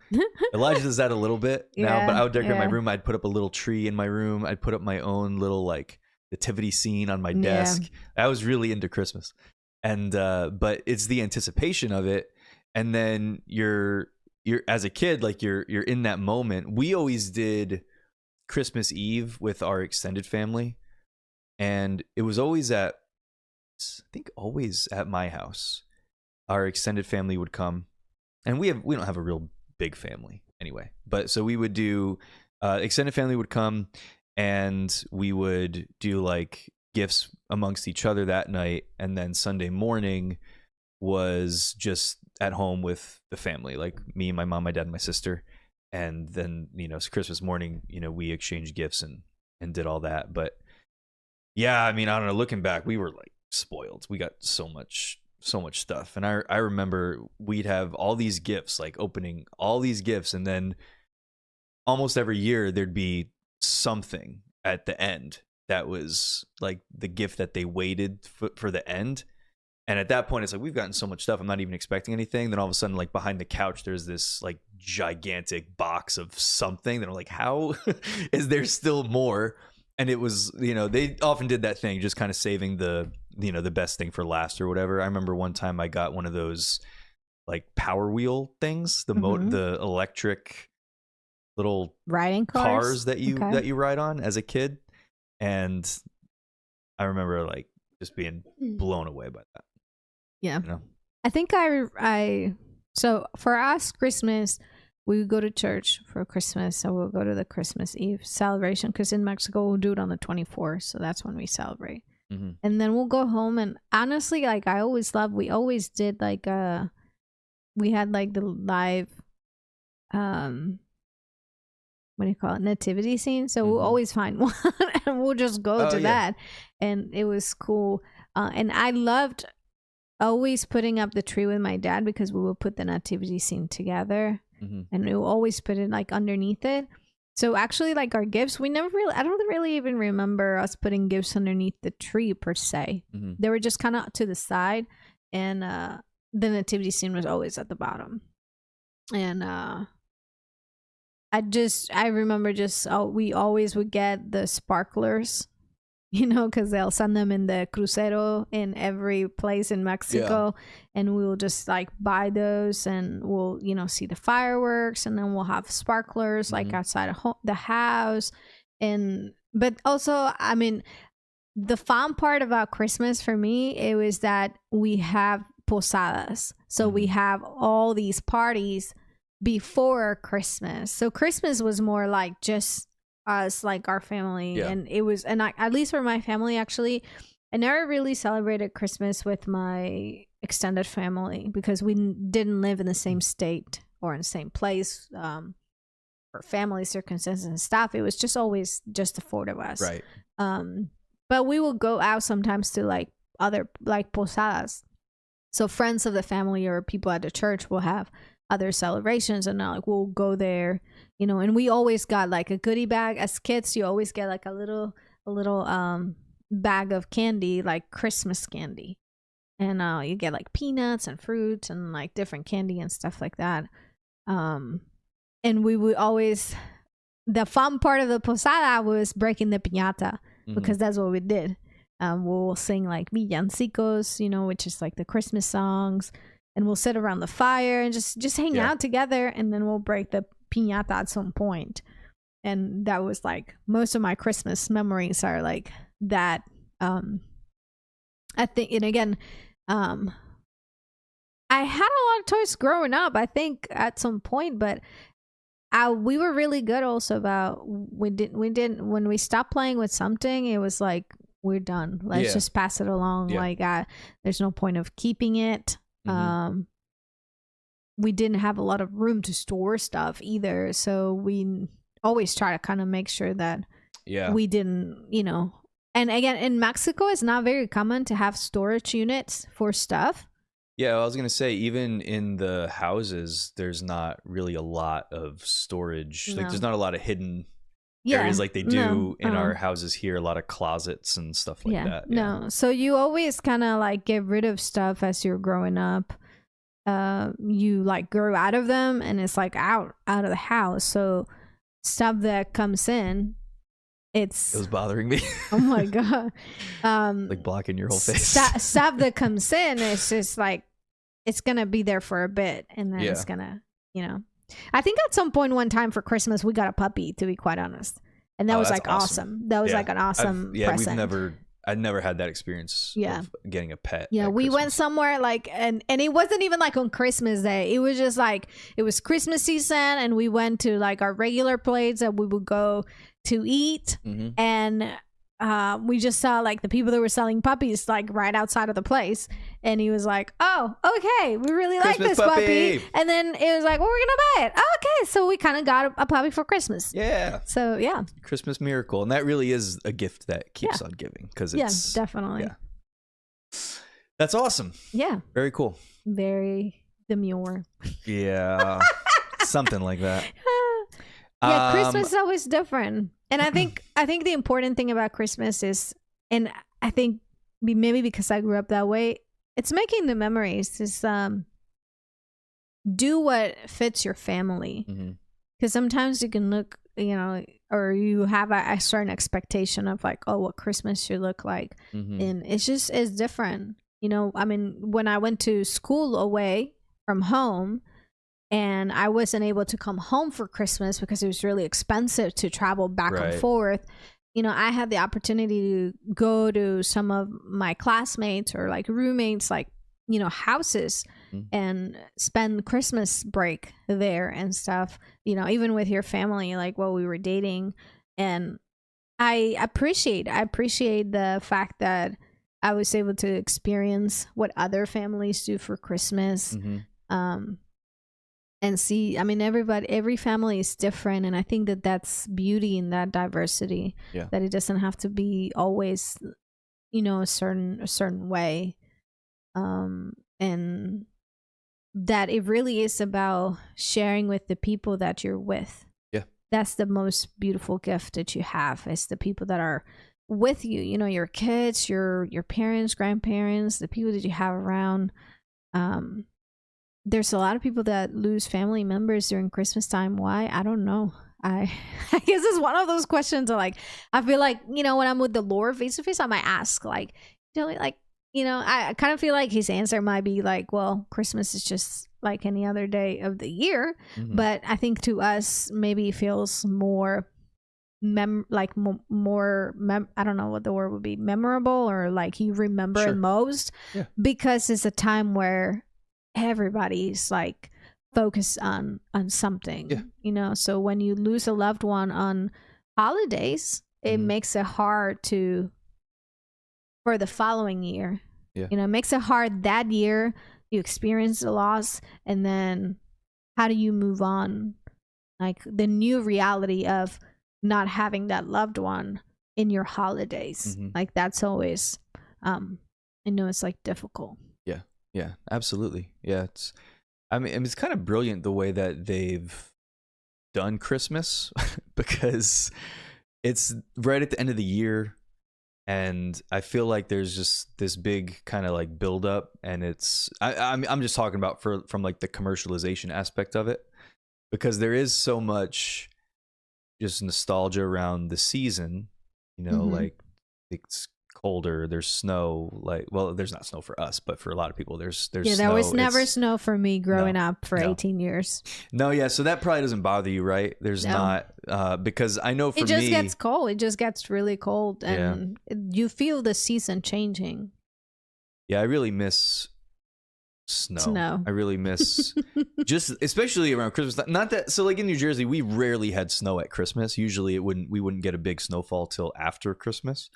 A: Elijah does that a little bit now, but I would decorate my room. I'd put up a little tree in my room. I'd put up my own little like nativity scene on my desk. I was really into Christmas. And but it's the anticipation of it, and then you're as a kid, like you're in that moment. We always did Christmas Eve with our extended family, and it was always always at my house. Our extended family would come, and we don't have a real big family anyway, but so we would do extended family would come, and we would do like gifts amongst each other that night, and then Sunday morning was just at home with the family, like me, my mom, my dad, and my sister. And then, you know, Christmas morning, you know, we exchanged gifts and did all that. But yeah, I mean, I don't know, looking back, we were like spoiled. We got so much stuff. And I remember we'd have all these gifts, like opening all these gifts, and then almost every year there'd be something at the end that was like the gift that they waited for the end. And at that point, it's like, we've gotten so much stuff, I'm not even expecting anything. Then all of a sudden, like behind the couch, there's this like gigantic box of something that I'm like, how is there still more? And it was, you know, they often did that thing, just kind of saving the, you know, the best thing for last or whatever. I remember one time I got one of those like Power Wheel things, the electric little
B: riding
A: cars that you ride on as a kid. And I remember like just being blown away by that.
B: Yeah.
A: You know?
B: I think so for us, Christmas, we would go to church for Christmas. So we'll go to the Christmas Eve celebration, because in Mexico, we'll do it on the 24th. So that's when we celebrate. And then we'll go home. And honestly, like we always did like, we had like the live, what do you call it, nativity scene. So we'll always find one and we'll just go to that. And it was cool. And I loved always putting up the tree with my dad, because we would put the nativity scene together and we will always put it like underneath it. So actually, like our gifts, I don't really even remember us putting gifts underneath the tree per se.
A: Mm-hmm.
B: They were just kind of to the side, and the nativity scene was always at the bottom. And I remember we always would get the sparklers, because they'll send them in the crucero in every place in Mexico. And we will just like buy those, and we'll, see the fireworks, and then we'll have sparklers like outside of the house. But also, I mean, the fun part about Christmas for me, it was that we have posadas. So we have all these parties before Christmas. So Christmas was more like just us, like our family. And it was, at least for my family, actually, I never really celebrated Christmas with my extended family because we didn't live in the same state or in the same place for family circumstances and stuff. It was just always just the four of us.
A: Right.
B: But we will go out sometimes to like other like posadas. So friends of the family or people at the church will have other celebrations, and like we'll go there, and we always got like a goodie bag. As kids, you always get like a little bag of candy, like Christmas candy, and you get like peanuts and fruits and like different candy and stuff like that. And we would always, the fun part of the posada was breaking the piñata, because that's what we did. We'll sing like villancicos, which is like the Christmas songs. And we'll sit around the fire and just hang out together, and then we'll break the piñata at some point. And that was like most of my Christmas memories are like that. I think, and again, I had a lot of toys growing up, I think at some point, but we were really good also about when we stopped playing with something, it was like, we're done. Let's just pass it along. Like there's no point of keeping it. We didn't have a lot of room to store stuff either, so we always try to kind of make sure that we didn't, and again, in Mexico it's not very common to have storage units for stuff.
A: I was gonna say, even in the houses there's not really a lot of storage. Like there's not a lot of hidden areas like they do in our houses here, a lot of closets and stuff like that.
B: No, so you always kind of like get rid of stuff as you're growing up. You like grow out of them, and it's like out of the house. So stuff that comes in, it
A: was bothering me.
B: Oh my god.
A: Like blocking your whole face.
B: Stuff that comes in, it's just like it's gonna be there for a bit, and then it's gonna, I think at some point one time for Christmas we got a puppy, to be quite honest, and that was like awesome. That was like an awesome present.
A: I'd never had that experience of getting a pet.
B: Yeah, we went somewhere like, and it wasn't even like on Christmas Day. It was just like, it was Christmas season, and we went to like our regular place that we would go to eat, and we just saw like the people that were selling puppies like right outside of the place, and he was like, "Oh, okay, we really like this puppy." And then it was like, "Well, we're gonna buy it." Okay, so we kind of got a puppy for Christmas.
A: Yeah.
B: So
A: Christmas miracle, and that really is a gift that keeps on giving, because it's
B: definitely.
A: Yeah. That's awesome.
B: Yeah.
A: Very cool.
B: Very demure.
A: Yeah. Something like that.
B: Yeah, Christmas is always different. And I think the important thing about Christmas is, and I think maybe because I grew up that way, it's making the memories. Is do what fits your family. Because sometimes you can look, or you have a certain expectation of like, oh, what Christmas should look like. And it's different. I mean, when I went to school away from home, and I wasn't able to come home for Christmas because it was really expensive to travel back and forth. I had the opportunity to go to some of my classmates or like roommates, like, houses and spend Christmas break there and stuff, even with your family, like while we were dating. And I appreciate the fact that I was able to experience what other families do for Christmas. And see, I mean, every family is different, and I think that that's beauty in that diversity. That it doesn't have to be always, a certain way, and that it really is about sharing with the people that you're with. that's the most beautiful gift that you have, is the people that are with you, you know, your kids, your parents, grandparents, the people that you have around. There's a lot of people that lose family members during Christmas time. Why? I don't know. I I guess it's one of those questions that, like, I feel like, you know, when I'm with the Lord face to face, I might ask, like, you know, I kind of feel like his answer might be like, well, Christmas is just like any other day of the year.
A: Mhm.
B: But I think to us, maybe it feels more I don't know what the word would be, memorable, or like you remember
A: Sure.
B: it most,
A: Yeah.
B: because it's a time where everybody's like focused on something.
A: Yeah.
B: You know, so when you lose a loved one on holidays, it
A: Mhm.
B: makes it hard for the following year.
A: Yeah.
B: You know, it makes it hard that year. You experience the loss, and then how do you move on? Like the new reality of not having that loved one in your holidays.
A: Mhm.
B: Like that's always, I know it's like difficult.
A: Yeah, absolutely. Yeah, I mean, it's kind of brilliant the way that they've done Christmas because it's right at the end of the year, and I feel like there's just this big kind of like build up, and I'm just talking about from like the commercialization aspect of it, because there is so much just nostalgia around the season, you know,
B: Mhm.
A: like it's colder, there's snow, like, well, there's not snow for us, but for a lot of people there's
B: Yeah,
A: snow.
B: there was never
A: It's-
B: snow for me growing
A: No,
B: up for
A: no.
B: 18 years.
A: no, yeah, so that probably doesn't bother you, right? There's
B: No.
A: not because I know for
B: It just
A: me
B: gets cold. It just gets really cold, and you feel the season changing.
A: yeah, I really miss snow.
B: Snow.
A: I really miss just especially around Christmas. Not that, so like in New Jersey we rarely had snow at Christmas. Usually we wouldn't get a big snowfall till after Christmas.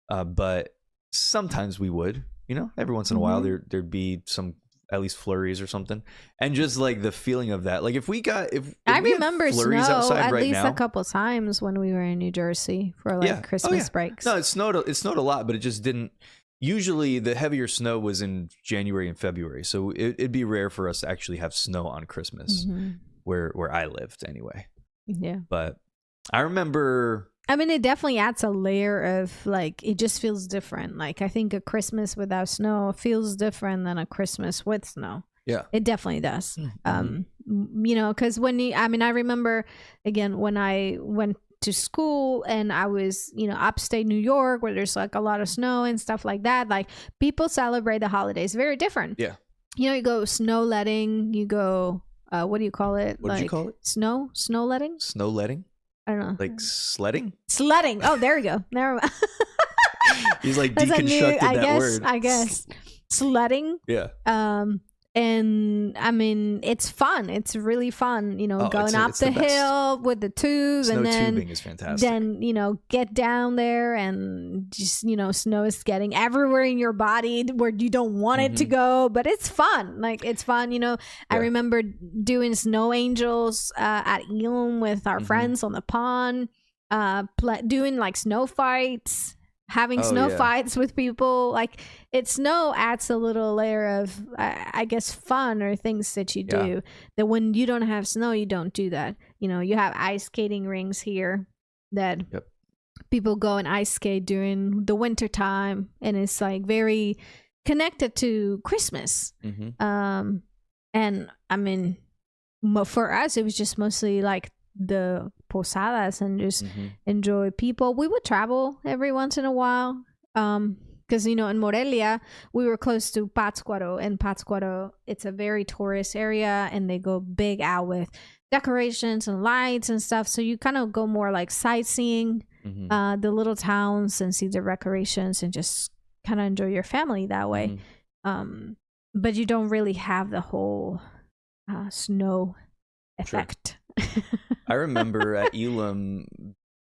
A: But sometimes we would, you know, every once in a while
B: Mhm.
A: there'd be some at least flurries or something, and just like the feeling of that, like if we
B: I
A: we had
B: remember
A: flurries
B: snow
A: outside
B: at
A: right
B: least
A: now,
B: a couple times when we were in New Jersey for like
A: yeah, oh
B: Christmas
A: yeah,
B: breaks.
A: no, it snowed a lot, but it just didn't. Usually the heavier snow was in January and February, so it'd be rare for us to actually have snow on Christmas
B: Mhm.
A: where I lived anyway.
B: Yeah.
A: But I remember,
B: I mean, it definitely adds a layer of like, it just feels different. Like, I think a Christmas without snow feels different than a Christmas with snow.
A: yeah,
B: It definitely does.
A: Mhm.
B: You know, because I remember again when I went to school and I was, you know, upstate New York where there's like a lot of snow and stuff like that. Like, people celebrate the holidays very different.
A: yeah.
B: You know, you go snow letting, you go, what do you call it?
A: What did you call it?
B: Snow letting?
A: Snow letting,
B: I don't know.
A: like sledding.
B: Sledding. Oh, there we go. Never mind.
A: He's like
B: That's a new,
A: deconstructed that word.
B: I guess sledding.
A: Yeah.
B: And I mean, it's fun. It's really fun, you know,
A: Oh,
B: going up
A: it's
B: the
A: the best.
B: hill with the tubes,
A: Snow
B: and then
A: tubing is fantastic.
B: you know, get down there and just, you know, snow is getting everywhere in your body where you don't want it to go, but it's fun. Like, it's fun, you know. I
A: Yeah.
B: remember doing snow angels at Elam with our friends on the pond, doing like snow fights, having
A: Oh,
B: snow
A: yeah.
B: fights with people. Like, snow adds a little layer of I guess fun or things that you do
A: Yeah.
B: that when you don't have snow you don't do that. You know, you have ice skating rinks here that
A: Yep.
B: people go and ice skate during the winter time, and it's like very connected to Christmas.
A: Mhm.
B: And I mean, for us it was just mostly like the posadas and just
A: Mhm.
B: enjoy people. We would travel every once in a while, because, you know, in Morelia we were close to Pátzcuaro, and Pátzcuaro, it's a very tourist area, and they go big out with decorations and lights and stuff, so you kind of go more like sightseeing
A: Mhm.
B: the little towns and see the decorations and just kind of enjoy your family that way.
A: Mhm.
B: But you don't really have the whole snow
A: Sure.
B: effect.
A: I remember at Elam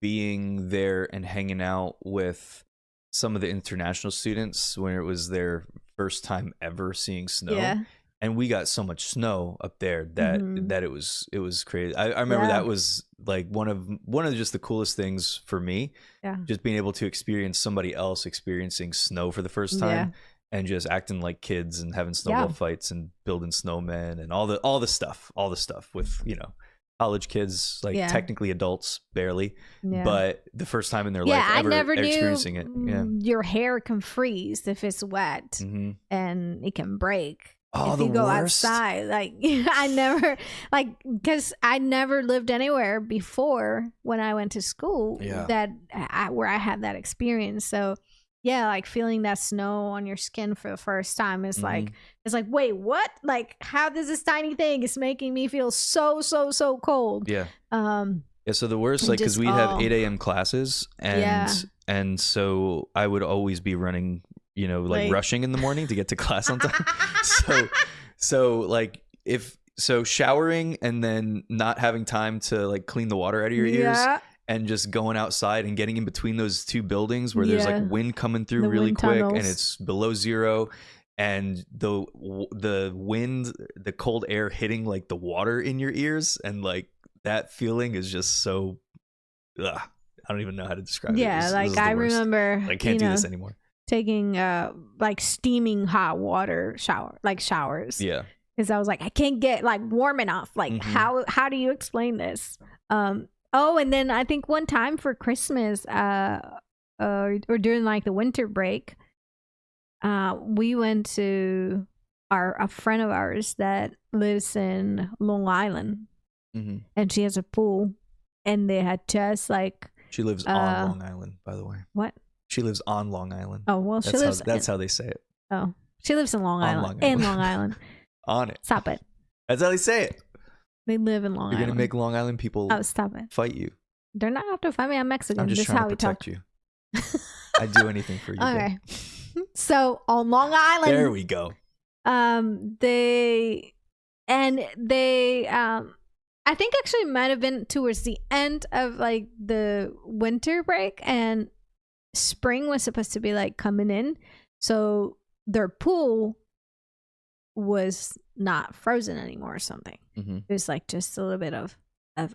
A: being there and hanging out with some of the international students when it was their first time ever seeing snow.
B: Yeah.
A: And we got so much snow up there that
B: Mhm.
A: that it was crazy. I remember
B: Yeah.
A: that was like one of just the coolest things for me.
B: Yeah.
A: Just being able to experience somebody else experiencing snow for the first time, and just acting like kids and having snowball fights and building snowmen and all the stuff with, you know, college kids, like technically adults, barely, but the first time in their life ever
B: I never knew
A: experiencing it. Yeah,
B: your hair can freeze if it's wet, and it can break.
A: Oh,
B: if
A: the
B: you go
A: worst.
B: outside, like I never, like, because I never lived anywhere before when I went to school where I had that experience. So yeah, like feeling that snow on your skin for the first time is like, it's like, wait, what? Like, how does this tiny thing is making me feel so cold?
A: Yeah. Yeah. So the worst, like, because we'd have 8 a.m. classes, and so I would always be running, you know, like rushing in the morning to get to class on time. so like showering and then not having time to like clean the water out of your ears. And just going outside and getting in between those two buildings where there's like wind coming through really quick tunnels. And it's below zero, and the wind, the cold air hitting like the water in your ears, and like that feeling is just so I don't even know how to describe it.
B: Yeah, like I remember
A: I can't do this anymore.
B: Taking like steaming hot water showers. Yeah. Because I was like, I can't get like warm enough. Like how do you explain this? Oh, and then I think one time for Christmas, or during like the winter break, we went to a friend of ours that lives in Long Island, and she has a pool, and they had just like.
A: She lives on Long Island, by the way.
B: What?
A: She lives on Long Island.
B: Oh well, she lives.
A: That's how they say it.
B: Oh, she lives in Long Island. In Long Island.
A: On it.
B: Stop it.
A: That's how they say it.
B: They live in Long Island.
A: You're gonna make Long Island people
B: stop it.
A: Fight you.
B: They're not out to fight me. I'm Mexican.
A: I'm just
B: this
A: trying
B: is how
A: to protect you. I'd do anything for you.
B: Okay. So on Long Island.
A: There we go.
B: They I think actually might have been towards the end of like the winter break, and spring was supposed to be like coming in. So their pool was not frozen anymore or something. It was like just a little bit of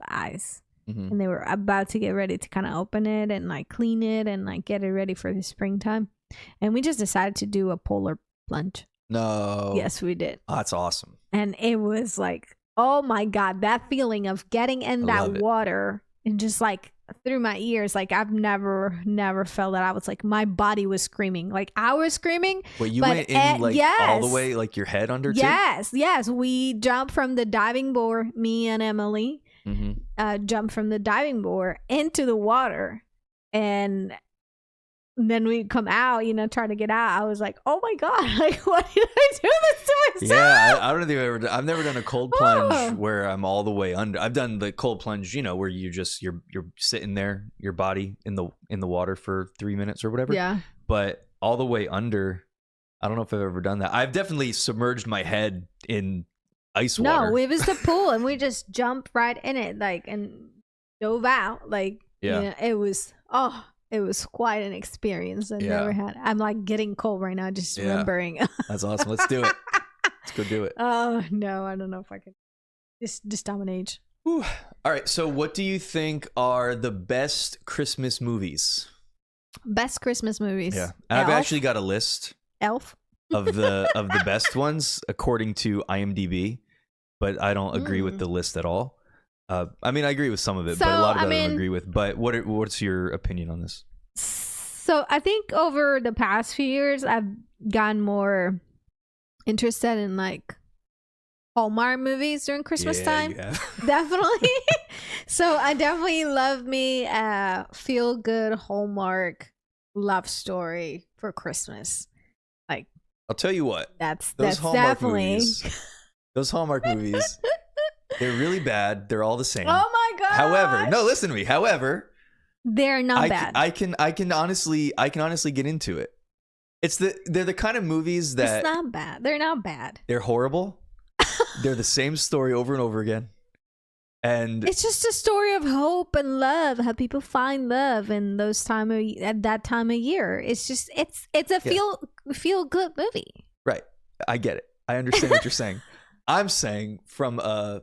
B: ice. And they were about to get ready to kind of open it and like clean it and like get it ready for the springtime. And we just decided to do a polar plunge.
A: No.
B: Yes, we did.
A: Oh, that's awesome.
B: And it was like, oh my God, that feeling of getting in that water and just like through my ears, like I've never felt that. I was like, my body was screaming, like I was screaming.
A: Wait, you went in like all the way, like your head under too?
B: Yes. We jumped from the diving board, me and Emily. Jumped from the diving board into the water, and then we come out, you know, trying to get out. I was like, oh my God, like what did I do this to myself?
A: Yeah, I don't think I've never done a cold plunge where I'm all the way under. I've done the cold plunge, you know, where you just you're sitting there, your body in the water for 3 minutes or whatever.
B: Yeah.
A: But all the way under, I don't know if I've ever done that. I've definitely submerged my head in ice water.
B: No, it was the pool, and we just jumped right in it, like, and dove out, like, you know, it was quite an experience. I never had. I'm like getting cold right now just remembering.
A: That's awesome. Let's do it. Let's go do it.
B: Oh no, I don't know if I can. Just time and age.
A: Whew. All right. So, what do you think are the best Christmas movies?
B: Best Christmas movies.
A: Yeah, and I've actually got a list.
B: Elf.
A: of the best ones according to IMDb, but I don't agree with the list at all. I mean, I agree with some of it, but a lot of it I don't agree with. But what's your opinion on this?
B: So I think over the past few years, I've gotten more interested in like Hallmark movies during Christmas time. Definitely. So I definitely love me a feel good Hallmark love story for Christmas. Like,
A: I'll tell you what.
B: Those Hallmark movies.
A: Those Hallmark movies, they're really bad. They're all the same.
B: Oh my God.
A: However, no, listen to me. However,
B: they're not bad.
A: I can honestly get into it. They're the kind of movies that
B: it's not bad. They're not bad.
A: They're horrible. They're the same story over and over again. And
B: it's just a story of hope and love, how people find love in at that time of year. It's just it's a feel good movie.
A: Right. I get it. I understand what you're saying. I'm saying from a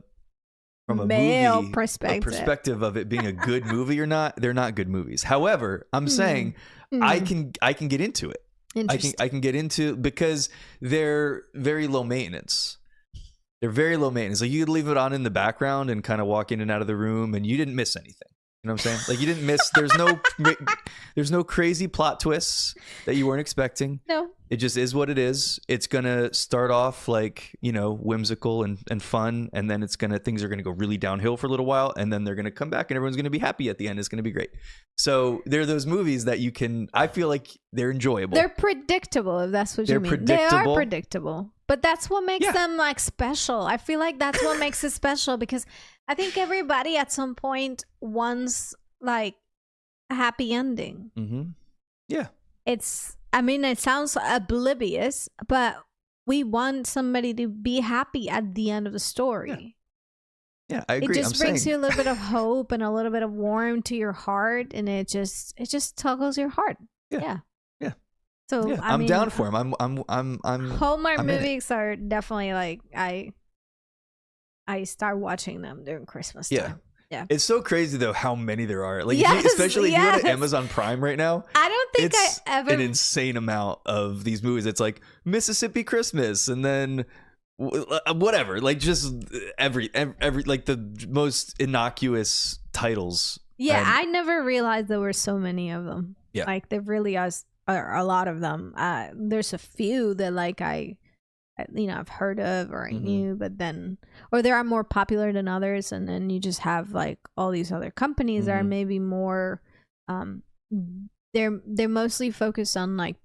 B: male
A: movie
B: perspective
A: of it being a good movie or not, they're not good movies. However, I'm saying I can get into it. I can get into because they're very low maintenance. They're very low maintenance. Like you could leave it on in the background and kind of walk in and out of the room, and you didn't miss anything. You know what I'm saying? Like you didn't miss. There's no crazy plot twists that you weren't expecting.
B: No.
A: It just is what it is. It's gonna start off like, you know, whimsical and fun, and then things are gonna go really downhill for a little while, and then they're gonna come back and everyone's gonna be happy at the end. It's gonna be great. So they're those movies that I feel like they're enjoyable.
B: They're predictable, if that's what you mean. They are predictable. But that's what makes them like special. I feel like that's what makes it special, because I think everybody at some point wants like a happy ending.
A: Mm-hmm. Yeah.
B: It sounds oblivious, but we want somebody to be happy at the end of the story.
A: Yeah, I agree.
B: It just brings you a little bit of hope and a little bit of warmth to your heart, and it just tuggles your heart. Yeah. So
A: yeah, I'm down for him. I'm
B: Hallmark movies are definitely like I start watching them during Christmas time. Yeah.
A: It's so crazy though how many there are. Like especially if you go to Amazon Prime right now.
B: I don't think
A: it's an insane amount of these movies. It's like Mississippi Christmas, and then whatever. Like just every like the most innocuous titles.
B: Yeah, I never realized there were so many of them.
A: Yeah.
B: Like there really are a lot of them. There's a few that like I've heard of or I knew, but then, or there are more popular than others, and then you just have like all these other companies that are maybe more, they're mostly focused on like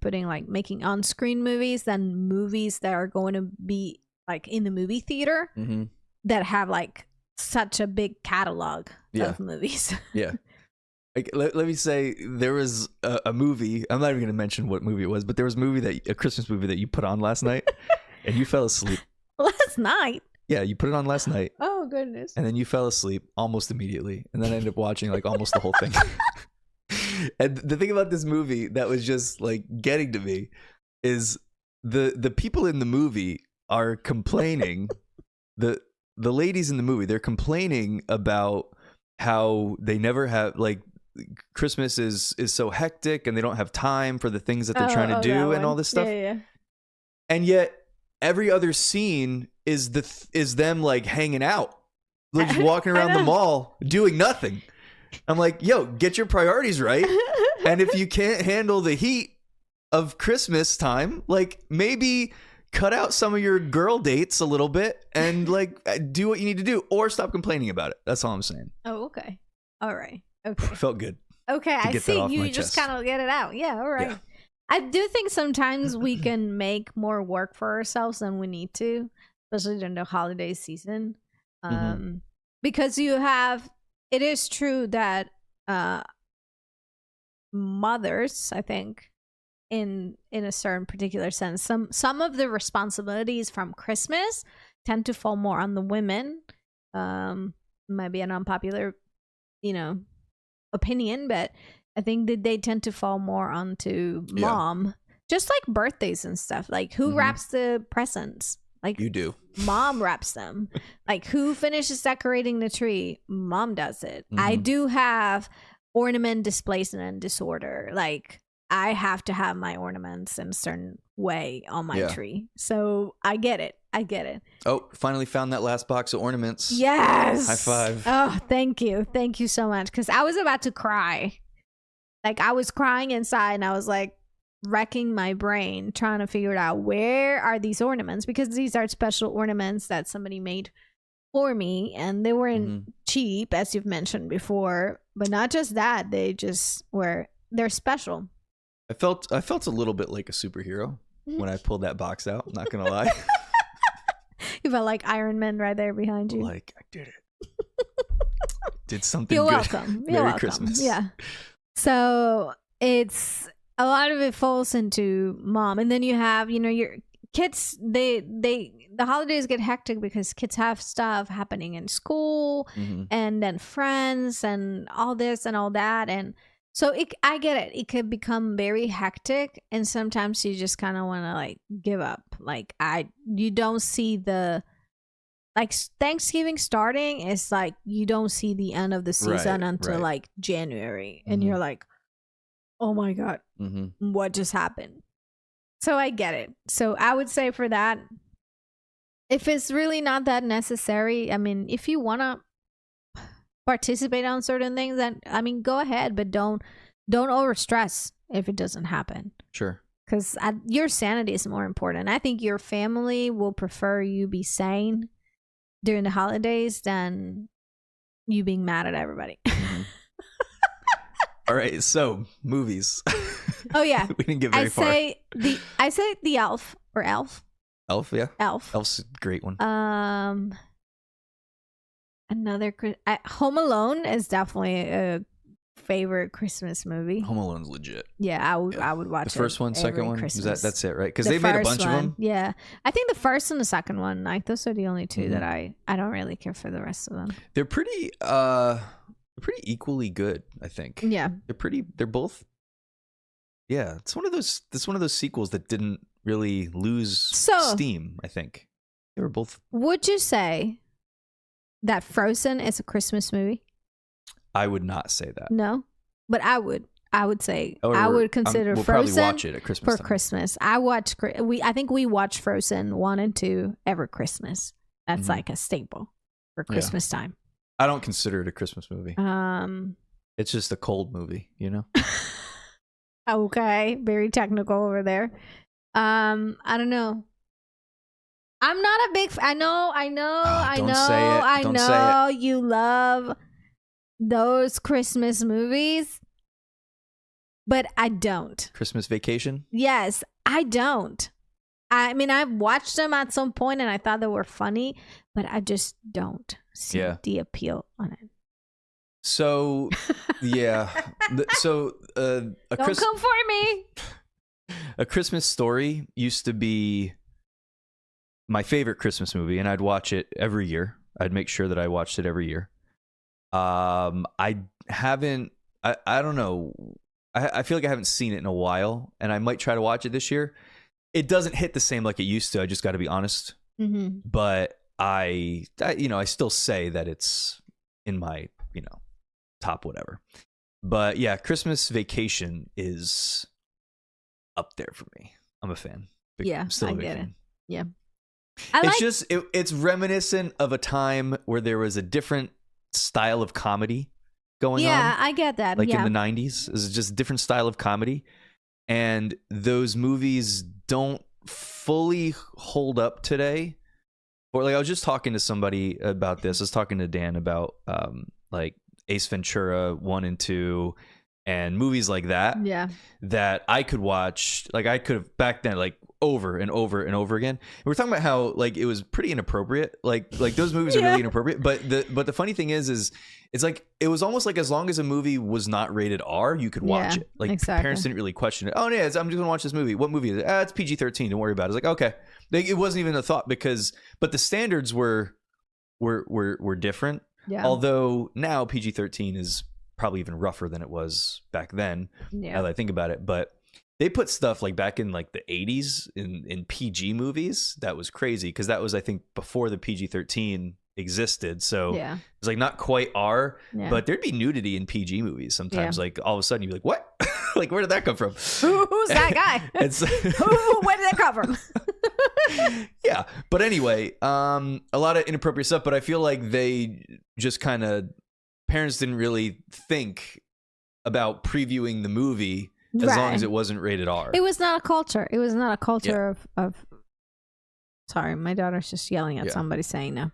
B: making on-screen movies than movies that are going to be like in the movie theater that have like such a big catalog of movies.
A: Yeah. Like, let me say, there was a movie. I'm not even going to mention what movie it was, but there was a Christmas movie that you put on last night, and you fell asleep.
B: Last night?
A: Yeah, you put it on last night.
B: Oh, goodness.
A: And then you fell asleep almost immediately, and then I ended up watching like almost the whole thing. And the thing about this movie that was just like getting to me is the people in the movie are complaining. The ladies in the movie, they're complaining about how they never have like. Christmas is so hectic and they don't have time for the things that they're trying to do and all this stuff.
B: Yeah.
A: And yet every other scene is them like hanging out, like just walking around the mall doing nothing. I'm like, yo, get your priorities right. And if you can't handle the heat of Christmas time, like maybe cut out some of your girl dates a little bit and like do what you need to do, or stop complaining about it. That's all I'm saying.
B: Oh, okay. All right. Okay.
A: Felt good.
B: Okay, I see. You just kind of get it out. Yeah, all right. Yeah. I do think sometimes we can make more work for ourselves than we need to, especially during the holiday season. Because it is true that mothers, I think, in a certain particular sense, some of the responsibilities from Christmas tend to fall more on the women. Might be an unpopular, opinion, but I think that they tend to fall more onto mom, just like birthdays and stuff. Like who wraps the presents? Like
A: you do.
B: Mom wraps them. Like who finishes decorating the tree? Mom does it. I do have ornament displacement disorder. Like I have to have my ornaments in a certain way on my tree. So I get it. Oh,
A: finally found that last box of ornaments.
B: Yes.
A: High five.
B: Oh, thank you. Thank you so much. Because I was about to cry. Like I was crying inside and I was like wrecking my brain trying to figure out where are these ornaments, because these are special ornaments that somebody made for me and they weren't cheap, as you've mentioned before. But not just that, they're special.
A: I felt a little bit like a superhero when I pulled that box out. I'm not gonna lie.
B: You felt like Iron Man right there behind you.
A: Like I did it. Did something
B: You're
A: good.
B: Welcome.
A: Merry
B: You're welcome.
A: Christmas.
B: Yeah. So it's a lot of it falls into mom, and then you have your kids. The holidays get hectic because kids have stuff happening in school, and then friends and all this and all that, and so I get it. It could become very hectic, and sometimes you just kind of want to like give up. Like you don't see Thanksgiving starting is like you don't see the end of the season until like January, and you're like, oh my God, what just happened? So I get it. So I would say for that, if it's really not that necessary, I mean, if you want to participate on certain things, then I mean, go ahead, but don't over stress if it doesn't happen.
A: Sure.
B: Because your sanity is more important. I think your family will prefer you be sane during the holidays than you being mad at everybody.
A: Mm-hmm. All right, so movies.
B: Oh yeah,
A: we didn't get very far.
B: I say the Elf or Elf.
A: Elf, yeah.
B: Elf.
A: Elf's a great one.
B: Another Home Alone is definitely a favorite Christmas movie.
A: Home Alone's legit.
B: Yeah, I would watch
A: the first one, second one. That's it, right? Because they made a bunch of them.
B: Yeah, I think the first and the second one, like those are the only two that I don't really care for the rest of them.
A: They're pretty equally good, I think.
B: Yeah,
A: they're both. Yeah, it's one of those sequels that didn't really lose steam, I think. They were both.
B: Would you say that Frozen is a Christmas movie?
A: I would not say that.
B: No, but I would say I would consider
A: we'll
B: Frozen
A: probably watch it at Christmas
B: for
A: time.
B: Christmas. I think we watch Frozen 1 and 2 every Christmas. That's like a staple for Christmas time.
A: I don't consider it a Christmas movie. It's just a cold movie, you know?
B: Okay, very technical over there. I don't know. I'm not a big I know you love those Christmas movies, but I don't.
A: Christmas Vacation?
B: Yes, I don't. I mean, I've watched them at some point and I thought they were funny, but I just don't see the appeal on it.
A: So, yeah. Don't
B: come for me.
A: A Christmas Story used to be my favorite Christmas movie, and I'd watch it every year. I'd make sure that I watched it every year. I haven't. I don't know. I feel like I haven't seen it in a while, and I might try to watch it this year. It doesn't hit the same like it used to. I just got to be honest. Mm-hmm. But I still say that it's in my top whatever. But yeah, Christmas Vacation is up there for me. I'm a fan.
B: I get it. Yeah.
A: It's reminiscent of a time where there was a different style of comedy going on.
B: Yeah, I get that.
A: Like in the 90s. It's just a different style of comedy. And those movies don't fully hold up today. Or like I was just talking to somebody about this. I was talking to Dan about like Ace Ventura 1 and 2 and movies like that.
B: Yeah.
A: That I could watch, like I could have back then, like over and over and over again. And we're talking about how like it was pretty inappropriate. Like those movies are really inappropriate. But the funny thing is it's like it was almost like as long as a movie was not rated R, you could watch it. Like parents didn't really question it. Oh yeah, I'm just gonna watch this movie. What movie is it? It's PG-13. Don't worry about it. It's like okay, like, it wasn't even a thought but the standards were different. Yeah. Although now PG-13 is probably even rougher than it was back then. Yeah. Now that I think about it, but they put stuff like back in like the 80s in PG movies. That was crazy because that was I think before the PG-13 existed. So it's like not quite R, but there'd be nudity in PG movies sometimes. Like all of a sudden you'd be like, what? Like where did that come from?
B: Who's that guy? Where did that come from?
A: Yeah, but anyway, a lot of inappropriate stuff. But I feel like they just kind of parents didn't really think about previewing the movie as long as it wasn't rated R.
B: It was not a culture. It was not a culture of. Sorry, my daughter's just yelling at somebody saying no.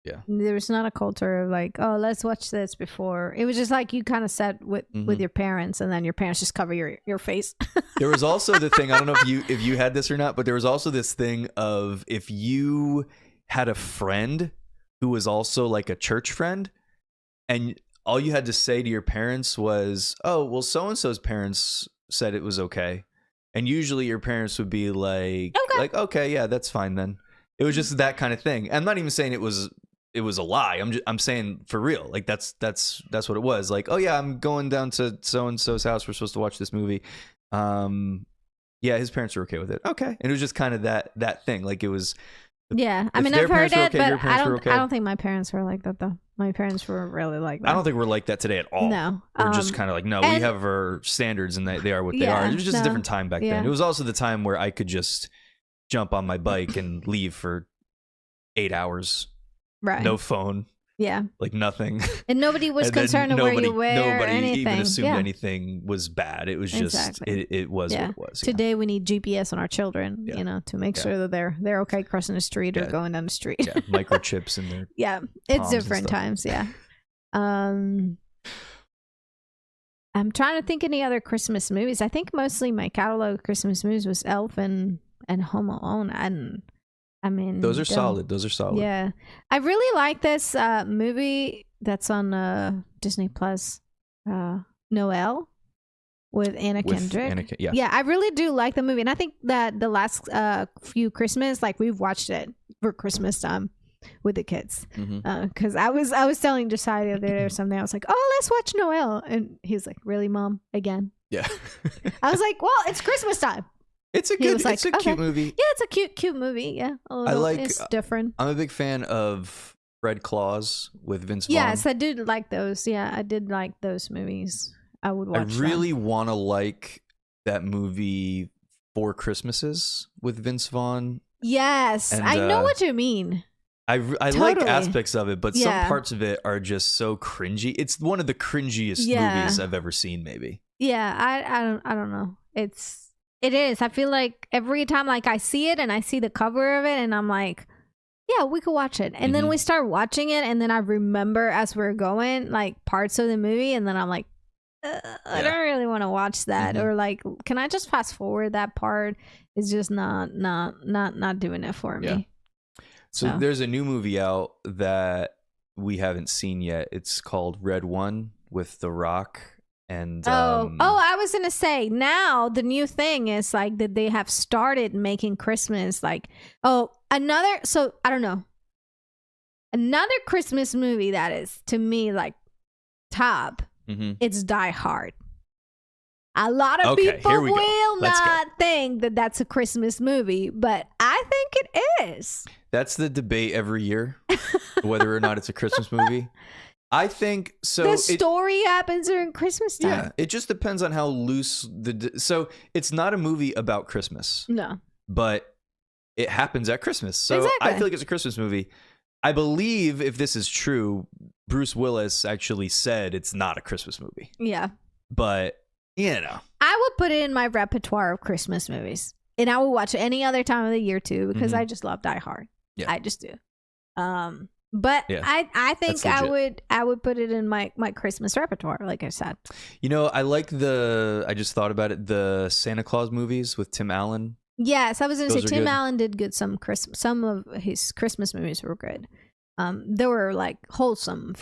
A: Yeah.
B: There was not a culture of like, oh, let's watch this before. It was just like you kind of sat with your parents, and then your parents just cover your face.
A: There was also the thing, I don't know if you had this or not, but there was also this thing of if you had a friend who was also like a church friend, and all you had to say to your parents was, oh, well, so-and-so's parents said it was okay. And usually your parents would be like, okay, yeah, that's fine then. It was just that kind of thing. I'm not even saying it was a lie. I'm saying for real. Like that's what it was. Like, oh yeah, I'm going down to so-and-so's house. We're supposed to watch this movie. Yeah, his parents were okay with it. Okay. And it was just kind of that thing. Like it was.
B: Yeah. I mean, I've heard it, but I don't think my parents were like that though. My parents were really like that.
A: I don't think we're like that today at all.
B: No.
A: We're just kind of like, no, we have our standards and they are what they are. It was just a different time back then. It was also the time where I could just jump on my bike and leave for 8 hours,
B: Right.
A: no phone,
B: Yeah.
A: like nothing.
B: And nobody was
A: And then
B: concerned of where you were or
A: nobody
B: anything.
A: even assumed
B: Yeah.
A: anything was bad. It was just
B: Exactly.
A: it was
B: Yeah.
A: what it was.
B: Today we need GPS on our children,
A: Yeah.
B: you know, to make
A: Yeah.
B: sure that they're okay crossing the street or
A: Yeah.
B: going down the street.
A: Yeah, microchips in there.
B: Yeah. It's
A: Palms and
B: different
A: stuff.
B: times, yeah. I'm trying to think any other Christmas movies. I think mostly my catalog of Christmas movies was Elf and Home Alone. I mean,
A: Those are solid. Those are solid.
B: Yeah, I really like this movie that's on Disney Plus, Noelle, with Anna Kendrick.
A: Yeah.
B: I really do like the movie, and I think that the last few Christmas, like we've watched it for Christmas time with the kids. Because I was telling Josiah the other day or something. I was like, "Oh, let's watch Noelle," and he was like, "Really, Mom? Again?"
A: Yeah.
B: I was like, "Well, it's Christmas time."
A: It's a
B: He
A: good.
B: was like,
A: It's a
B: "Okay."
A: cute movie.
B: Yeah, it's a cute movie. Yeah, it's different.
A: I'm a big fan of Fred Claus with Vince Vaughn.
B: Yes, I did like those. Yeah, I did like those movies. I would watch.
A: I really want to like that movie Four Christmases with Vince Vaughn.
B: Yes,
A: And,
B: I know what you mean.
A: I like
B: Totally.
A: aspects of it, but some
B: Yeah.
A: parts of it are just so cringy. It's one of the cringiest movies I've ever seen, maybe.
B: Yeah, I don't know. It is. I feel like every time like I see it and I see the cover of it and I'm like, yeah, we could watch it. And then we start watching it and then I remember as we're going like parts of the movie and then I'm like, I don't really want to watch that, or like, can I just fast forward that part? It's just not doing it for me.
A: So there's a new movie out that we haven't seen yet. It's called Red One with The Rock and
B: I was gonna say now the new thing is like that they have started making Christmas like another. So I don't know, another Christmas movie that is to me like top. It's Die Hard. A lot of people will not think that that's a Christmas movie, but I think it is.
A: That's the debate every year, whether or not it's a Christmas movie. I think so.
B: The story happens during Christmas time.
A: Yeah, it just depends on how loose so it's not a movie about Christmas.
B: No,
A: but it happens at Christmas. So
B: exactly.
A: I feel like it's a Christmas movie. I believe if this is true, Bruce Willis actually said it's not a Christmas movie.
B: Yeah,
A: but you know,
B: I would put it in my repertoire of Christmas movies, and I would watch it any other time of the year too because I just love Die Hard. Yeah, I just do. But yeah, I think I would put it in my Christmas repertoire, like I said.
A: You know, I like I just thought about it, the Santa Claus movies with Tim Allen.
B: Yes, I was going to say Tim Allen did good. Some of his Christmas movies were good. They were like wholesome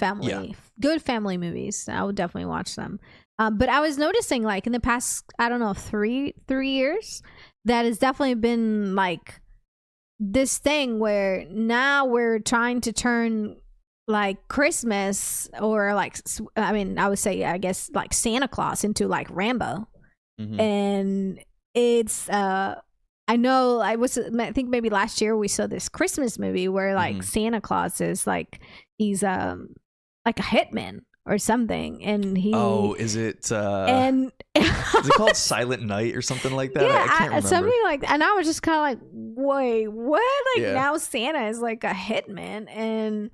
B: good family movies. I would definitely watch them. But I was noticing like in the past, I don't know, 3 years, that has definitely been like this thing where now we're trying to turn like Christmas or like, I mean, I would say, I guess like Santa Claus into like Rambo. And it's, I know I think maybe last year we saw this Christmas movie where like Santa Claus is like, he's like a hitman or something, and he
A: is it is it called Silent Night or something like that?
B: Yeah,
A: I can't remember.
B: Something like that. And I was just kind of like, wait, what? Like now Santa is like a hitman, and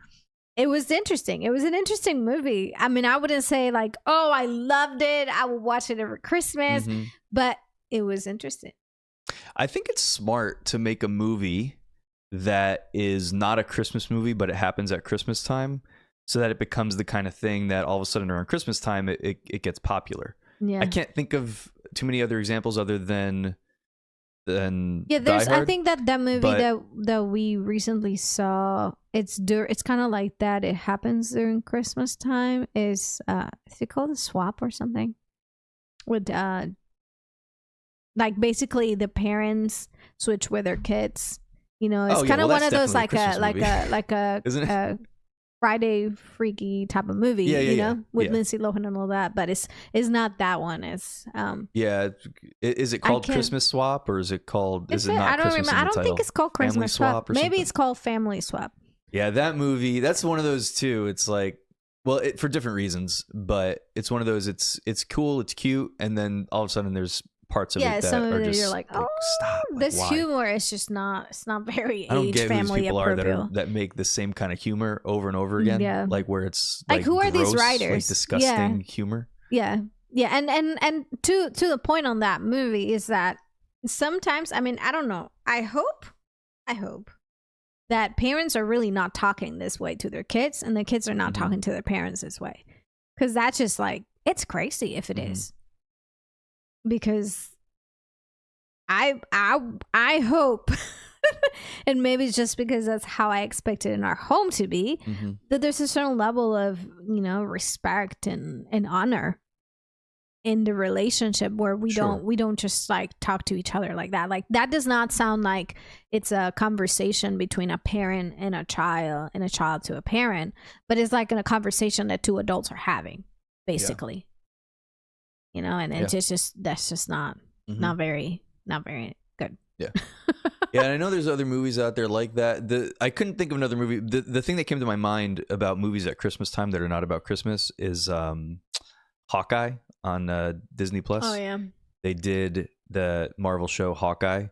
B: it was interesting. It was an interesting movie. I mean, I wouldn't say like, oh, I loved it, I would watch it every Christmas, but it was interesting.
A: I think it's smart to make a movie that is not a Christmas movie, but it happens at Christmas time, so that it becomes the kind of thing that all of a sudden around Christmas time it gets popular. Yeah, I can't think of too many other examples other than
B: there's Die Hard, I think that movie that we recently saw, it's kind of like that. It happens during Christmas time. Is it called A Swap or something? With like basically the parents switch with their kids. You know, it's kind of one of those like a
A: isn't it?
B: Friday Freaky type of movie, you know, with Lindsay Lohan and all that. But it's not that one. It's
A: is it called Christmas Swap, or is it called? Is it not?
B: I don't
A: Christmas
B: remember. I don't think it's called Christmas Swap. Maybe
A: something?
B: It's called Family Swap.
A: Yeah, that movie. That's one of those too. It's like, well, for different reasons, but it's one of those. It's cool. It's cute, and then all of a sudden there's parts of
B: Yeah,
A: it that
B: some of
A: are
B: it
A: just
B: you're like, oh,
A: stop. Like,
B: this
A: why?
B: humor is just not. It's not very
A: I don't
B: age
A: get who these
B: family
A: people are
B: appropriate.
A: that make the same kind of humor over and over again.
B: Yeah.
A: Like where it's
B: Like, who are these
A: gross,
B: writers?
A: like disgusting humor.
B: Yeah, yeah, and to the point on that movie is that sometimes, I mean, I don't know. I hope that parents are really not talking this way to their kids, and the kids are not talking to their parents this way, because that's just like, it's crazy if it is. Because I hope, and maybe it's just because that's how I expect it in our home to be, that there's a certain level of, you know, respect and honor in the relationship where we don't just like talk to each other like that. Like, that does not sound like it's a conversation between a parent and a child to a parent, but it's like a conversation that two adults are having, basically. You know, and it's just that's just not very good.
A: Yeah. Yeah, and I know there's other movies out there like that. I couldn't think of another movie. The thing that came to my mind about movies at Christmas time that are not about Christmas is Hawkeye on Disney Plus.
B: Oh yeah.
A: They did the Marvel show Hawkeye,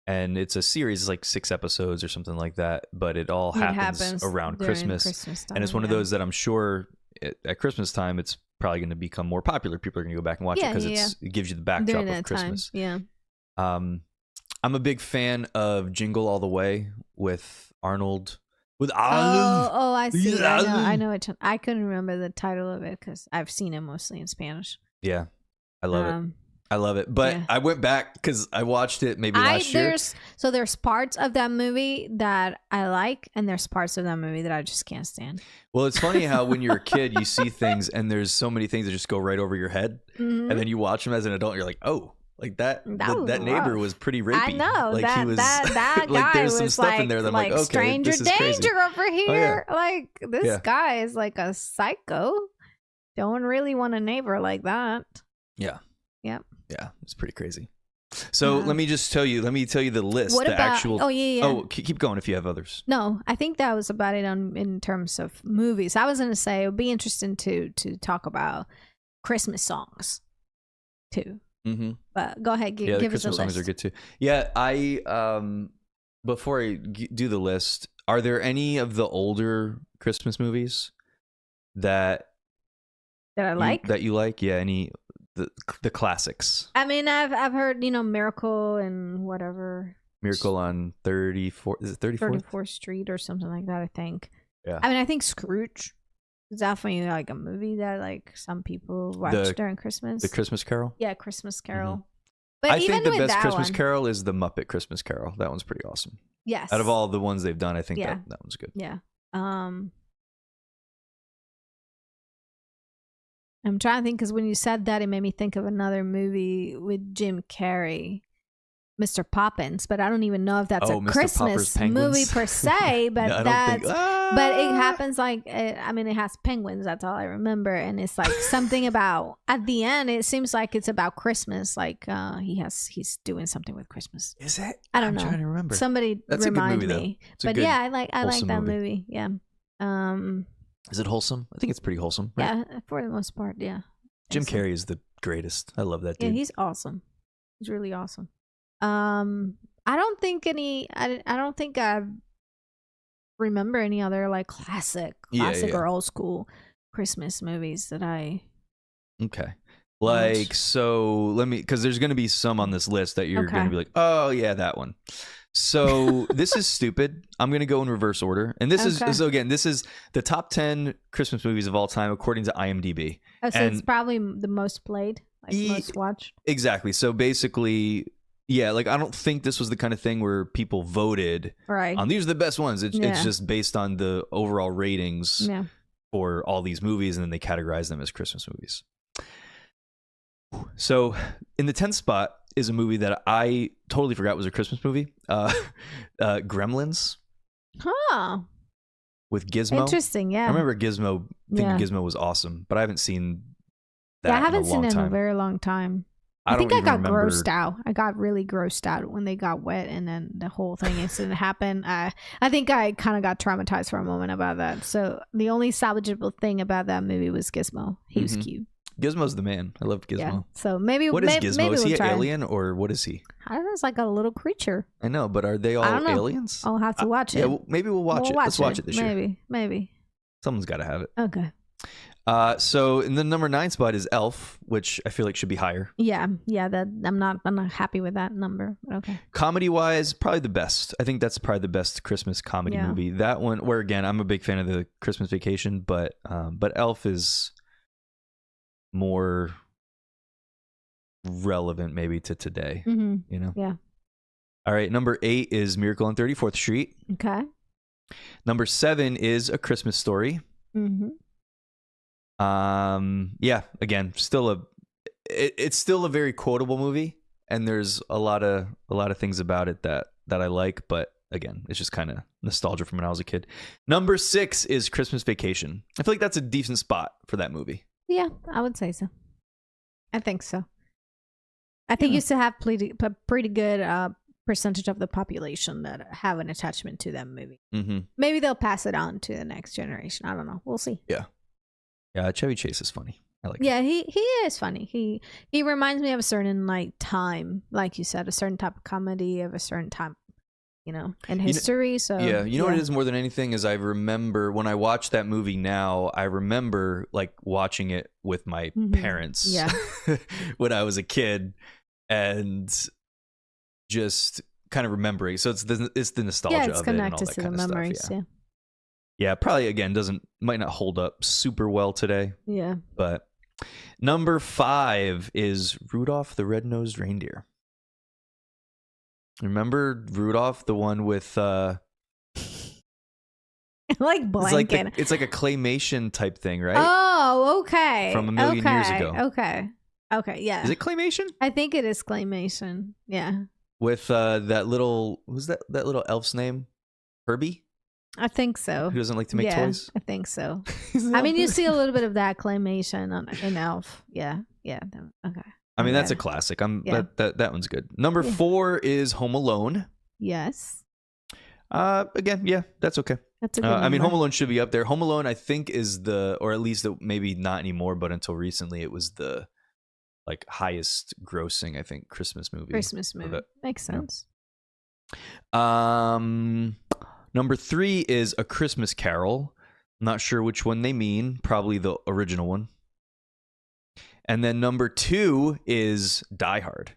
A: and it's a series, like 6 episodes or something like that, but it all happens around Christmas time, and it's one of those that I'm sure at Christmas time it's probably going to become more popular. People are going to go back and watch it because it gives you the backdrop of Christmas.
B: Yeah.
A: I'm a big fan of Jingle All the Way with Arnold.
B: I see. I know it. I couldn't remember the title of it because I've seen it mostly in Spanish.
A: Yeah, I love it. I love it. But I went back because I watched it maybe last year.
B: There's parts of that movie that I like, and there's parts of that movie that I just can't stand.
A: Well, it's funny how when you're a kid, you see things, and there's so many things that just go right over your head, and then you watch them as an adult, and you're like, oh. Like that neighbor was pretty rapey.
B: I know.
A: Like
B: that
A: like
B: guy
A: there's some
B: was
A: stuff in there that I'm like, okay,
B: stranger
A: this is
B: danger
A: crazy.
B: over here.
A: Oh, yeah.
B: Like, this guy is like a psycho. Don't really want a neighbor like that.
A: Yeah.
B: Yep.
A: Yeah, it's pretty crazy. So let me tell you the list.
B: What about
A: actual?
B: Oh yeah.
A: Oh, keep going if you have others.
B: No, I think that was about it in terms of movies. I was gonna say it would be interesting to talk about Christmas songs too. But go ahead, give us a list.
A: The Christmas songs are good too. Yeah, I before I do the list, are there any of the older Christmas movies that
B: I like?
A: That you like? Yeah, any the classics.
B: I mean, I've heard, you know, Miracle and whatever.
A: Miracle on 34. Is it 34th?
B: 34th Street or something like that, I think.
A: Yeah.
B: I mean, I think Scrooge is definitely like a movie that like some people watch during Christmas.
A: The Christmas Carol?
B: Yeah, Christmas Carol. But
A: I think the best Christmas
B: one,
A: Carol is the Muppet Christmas Carol. That one's pretty awesome.
B: Yes.
A: Out of all the ones they've done, I think that one's good.
B: Yeah. I'm trying to think because when you said that, it made me think of another movie with Jim Carrey, Mr. Poppins, but I don't even know if that's a Christmas movie per se. But
A: no,
B: but it happens like I mean, it has penguins. That's all I remember, and it's like something about at the end. It seems like it's about Christmas. Like he's doing something with Christmas.
A: Is it?
B: I don't know.
A: I'm trying to remember.
B: Somebody remind me. But yeah, I like that movie. Yeah.
A: Is it wholesome? I think it's pretty wholesome. Right?
B: Yeah, for the most part. Yeah.
A: Jim Carrey is the greatest. I love that dude.
B: Yeah, he's awesome. He's really awesome. I don't think I remember any other like classic or old school Christmas movies that I.
A: Okay. Like, so let me, because there's going to be some on this list that you're going to be like, oh yeah, that one. So this is stupid. I'm going to go in reverse order. And this is, so again, this is the top 10 Christmas movies of all time, according to IMDb.
B: Oh, so it's probably the most played, like most watched.
A: Exactly. So basically, yeah, like I don't think this was the kind of thing where people voted on these are the best ones. It's just based on the overall ratings for all these movies, and then they categorize them as Christmas movies. So in the 10th spot is a movie that I totally forgot was a Christmas movie. Gremlins.
B: Huh.
A: With Gizmo.
B: Interesting, yeah.
A: I remember Gizmo, thinking Gizmo was awesome, but I haven't seen that
B: I haven't seen it in a very long time. I think I got grossed out. I got really grossed out when they got wet and then the whole thing incident happened. I think I kind of got traumatized for a moment about that. So the only salvageable thing about that movie was Gizmo. He was cute.
A: Gizmo's the man. I love Gizmo.
B: Yeah. So maybe
A: What is Gizmo?
B: Maybe
A: Is he
B: we'll
A: an
B: try.
A: alien or what is he?
B: I don't know. It's like a little creature.
A: I know, but are they all
B: I don't know.
A: aliens?
B: I'll have to watch it.
A: Yeah, maybe we'll watch it. Let's watch it this year.
B: Maybe.
A: Someone's got to have it.
B: Okay.
A: So in the number 9 spot is Elf, which I feel like should be higher.
B: Yeah. That I'm not happy with that number. But okay.
A: Comedy wise, probably the best. I think that's probably the best Christmas comedy movie. That one, where again, I'm a big fan of the Christmas Vacation, but Elf is more relevant maybe to today.
B: Mm-hmm.
A: You know?
B: Yeah.
A: All right, number 8 is Miracle on 34th Street.
B: Okay.
A: Number 7 is A Christmas Story.
B: Mm-hmm.
A: Yeah, again, it's still a very quotable movie, and there's a lot of things about it that I like, but again, it's just kind of nostalgia from when I was a kid. Number 6 is Christmas Vacation. I feel like that's a decent spot for that movie.
B: Yeah, I would say so. I think so. I think you still have a pretty good percentage of the population that have an attachment to that movie.
A: Mm-hmm.
B: Maybe they'll pass it on to the next generation. I don't know. We'll see.
A: Yeah, Chevy Chase is funny. I like.
B: Yeah, he is funny. He reminds me of a certain like time, like you said, a certain type of comedy of a certain time, in history. So
A: you know what it is more than anything is I remember when I watch that movie now. I remember like watching it with my parents.
B: Yeah.
A: When I was a kid, and just kind of remembering. So it's the nostalgia of it. Yeah, it's
B: connected to the memories.
A: Stuff, yeah, probably again might not hold up super well today.
B: Yeah.
A: But number 5 is Rudolph the Red-Nosed Reindeer. Remember Rudolph, the one with
B: like blanket.
A: It's like a claymation type thing, right?
B: Oh, okay.
A: From a million years ago.
B: Okay, yeah.
A: Is it claymation?
B: I think it is claymation. Yeah.
A: With that little, who's that little elf's name? Herbie?
B: I think so.
A: Who doesn't like to make toys?
B: I think so. I mean, you see a little bit of that claymation in Elf. Yeah. Okay.
A: I mean, that's a classic. That one's good. Number 4 is Home Alone.
B: Yes.
A: Again, yeah, that's okay.
B: That's a good
A: I mean, Home Alone should be up there. Home Alone, I think, is or at least maybe not anymore, but until recently, it was the like highest grossing, I think, Christmas movie.
B: Makes sense.
A: Number 3 is A Christmas Carol. Not sure which one they mean. Probably the original one. And then number 2 is Die Hard.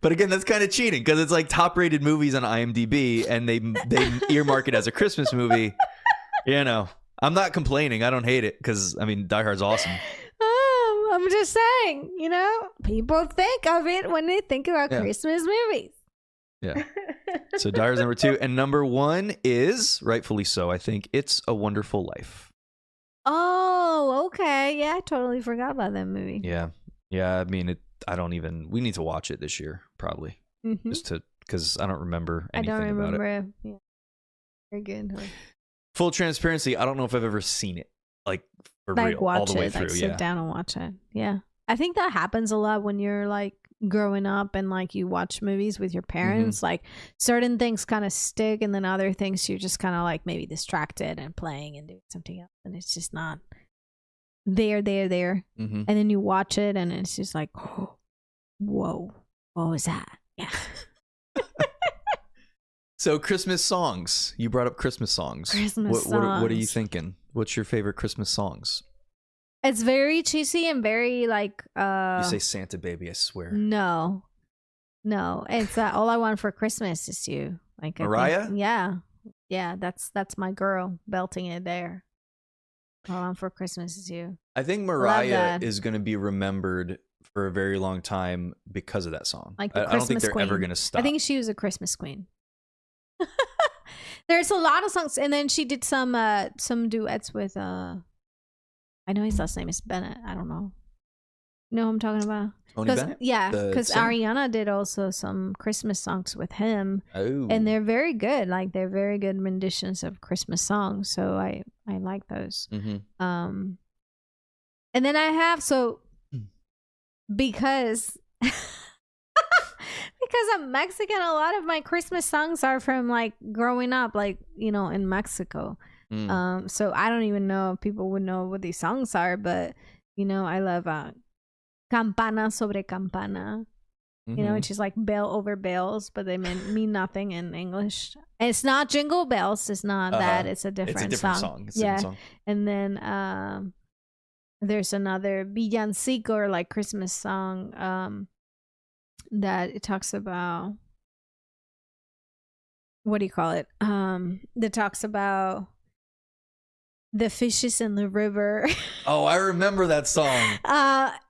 A: But again, that's kind of cheating because it's like top-rated movies on IMDb, and they earmark it as a Christmas movie. I'm not complaining. I don't hate it because I mean, Die Hard's awesome.
B: I'm just saying, people think of it when they think about Christmas movies.
A: Yeah. So Die Hard's number 2, and number 1 is rightfully so. I think It's a Wonderful Life.
B: Oh, okay. Yeah, I totally forgot about that movie.
A: Yeah. I mean, we need to watch it this year, probably. Mm-hmm. Just because I don't remember anything about it. I don't remember it. Yeah.
B: Very good.
A: Full transparency, I don't know if I've ever seen it, like, for real,
B: watch
A: all the way through.
B: Like, sit down and watch it. Yeah. I think that happens a lot when you're, like, growing up and, like, you watch movies with your parents. Mm-hmm. Like, certain things kind of stick, and then other things you're just kind of, like, maybe distracted and playing and doing something else, and it's just not there. Mm-hmm. And then you watch it, and it's just like, oh, whoa, what was that? Yeah.
A: So Christmas songs. You brought up Christmas songs.
B: Songs.
A: What are you thinking? What's your favorite Christmas songs?
B: It's very cheesy and very like.
A: You say Santa Baby, I swear.
B: No. It's All I Want for Christmas Is You. Like
A: Mariah.
B: Yeah. That's my girl belting it there. All I Want for Christmas Is You.
A: I think Mariah is going to be remembered for a very long time because of that song.
B: Like
A: I don't think they're ever going to stop.
B: I think she was a Christmas queen. There's a lot of songs, and then she did some duets with I know his last name is Bennett. I don't know. You know who I'm talking about?
A: Tony Bennett?
B: Yeah, because Ariana did also some Christmas songs with him.
A: Oh.
B: And they're very good. Like, they're very good renditions of Christmas songs. So I like those.
A: Mm-hmm.
B: And then I have because I'm Mexican, a lot of my Christmas songs are from like growing up, like, in Mexico. So I don't even know if people would know what these songs are, but I love Campana sobre Campana. Which is like bell over bells, but they mean nothing in English. And it's not Jingle Bells. It's not that. It's a different song.
A: It's a different song.
B: And then there's another villancico or like Christmas song that it talks about. What do you call it? That talks about the fishes in the river.
A: Oh, I remember that song.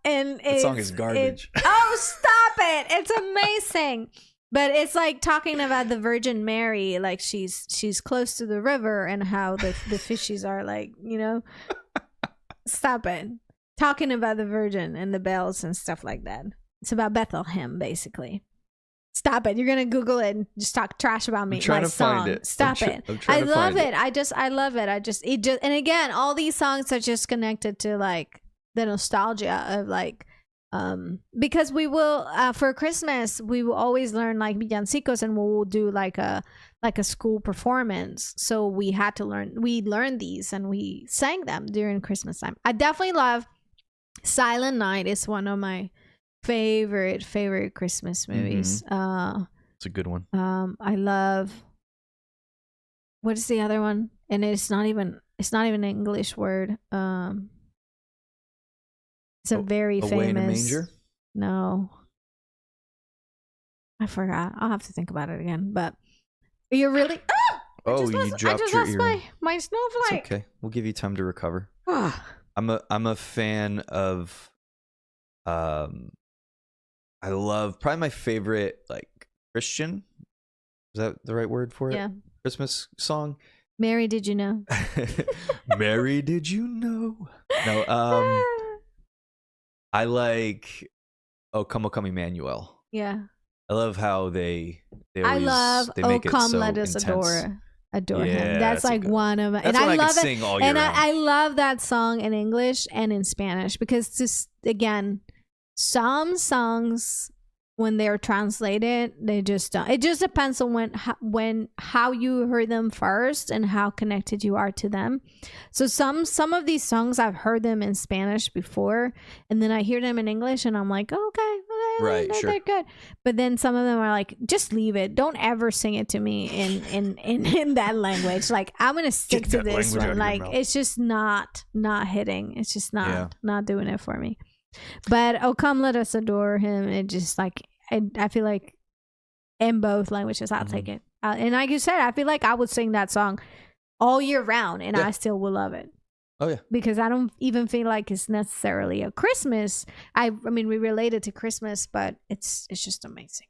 B: And
A: that song is garbage.
B: Oh, stop it! It's amazing. But it's like talking about the Virgin Mary, like she's close to the river, and how the fishes are like, Stop it. Talking about the Virgin and the bells and stuff like that. It's about Bethlehem, basically. Stop it. You're going to Google it and just talk trash about me. My song. Find it. Stop it. I love it. I love it. And again, all these songs are just connected to like the nostalgia of like, because we will, for Christmas, we will always learn like villancicos, and we'll do like a school performance. So we learned these and we sang them during Christmas time. I definitely love Silent Night. It's one of my favorite Christmas movies.
A: It's a good one.
B: I love, what is the other one? And it's not even an English word. It's a very famous.
A: Away in a Manger?
B: No, I I'll have to think about it again. But you're really
A: you dropped your earring.
B: my snowflake.
A: It's okay, we'll give you time to recover. I'm a fan of I love, probably my favorite like Christian, is that the right word for it?
B: Yeah.
A: Christmas song.
B: Mary, Did You Know?
A: Mary, Did You Know? No, I like O Come Emmanuel.
B: Yeah.
A: I love how they
B: I love
A: they make
B: Come
A: it so
B: Let Us
A: intense.
B: Adore him. That's like one of,
A: and
B: I love it.
A: Sing all year
B: and
A: round.
B: I love that song in English and in Spanish, because just again, some songs when they're translated, they just don't. It just depends on how you heard them first and how connected you are to them. So some of these songs I've heard them in Spanish before, and then I hear them in English, and I'm like, oh, okay,
A: right, sure,
B: they're good. But then some of them are like, just leave it. Don't ever sing it to me in that language. Like, I'm gonna stick to this one. Like, it's just not hitting. It's just not doing it for me. But Oh Come Let Us Adore Him, it just like, I feel like in both languages I'll take it. And like you said, I feel like I would sing that song all year round, and I still will love it.
A: Oh yeah,
B: because I don't even feel like it's necessarily a Christmas. I mean, we relate it to Christmas, but it's just amazing.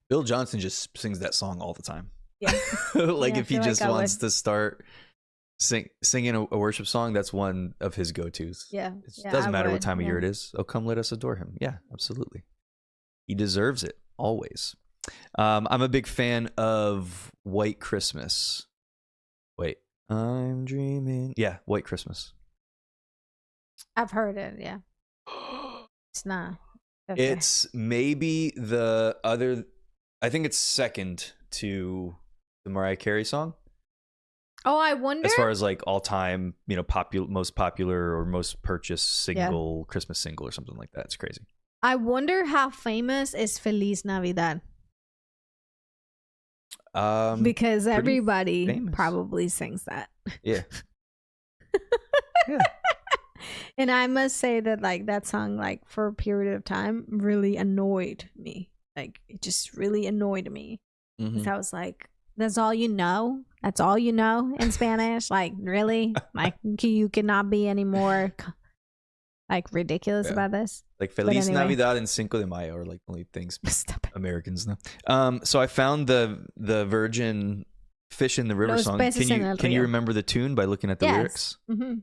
A: Bill Johnson just sings that song all the time.
B: Yeah,
A: like if he just wants to start singing a worship song, that's one of his go-tos.
B: Yeah,
A: it doesn't matter what time of year it is. Oh, come let us adore him. Yeah, absolutely. He deserves it always. I'm a big fan of White Christmas. Wait, I'm dreaming. Yeah, White Christmas.
B: I've heard it. Yeah, it's not. Okay.
A: It's maybe the other. I think it's second to the Mariah Carey song.
B: Oh, I wonder.
A: As far as like all time, most popular or most purchased single, Christmas single or something like that. It's crazy.
B: I wonder how famous is Feliz Navidad. Because everybody
A: famous.
B: Probably sings that.
A: Yeah. Yeah.
B: And I must say that like that song, like for a period of time, really annoyed me. Like it just really annoyed me. Mm-hmm. So I was like, that's all you know? That's all you know in Spanish? Like, really? Like, you cannot be any more like ridiculous about this?
A: Like Feliz Navidad and Cinco de Mayo are like the only things Americans know. So I found the Virgin Fish in the River
B: Los
A: song.
B: Peces
A: Can you remember the tune by looking at the lyrics?
B: Mm-hmm.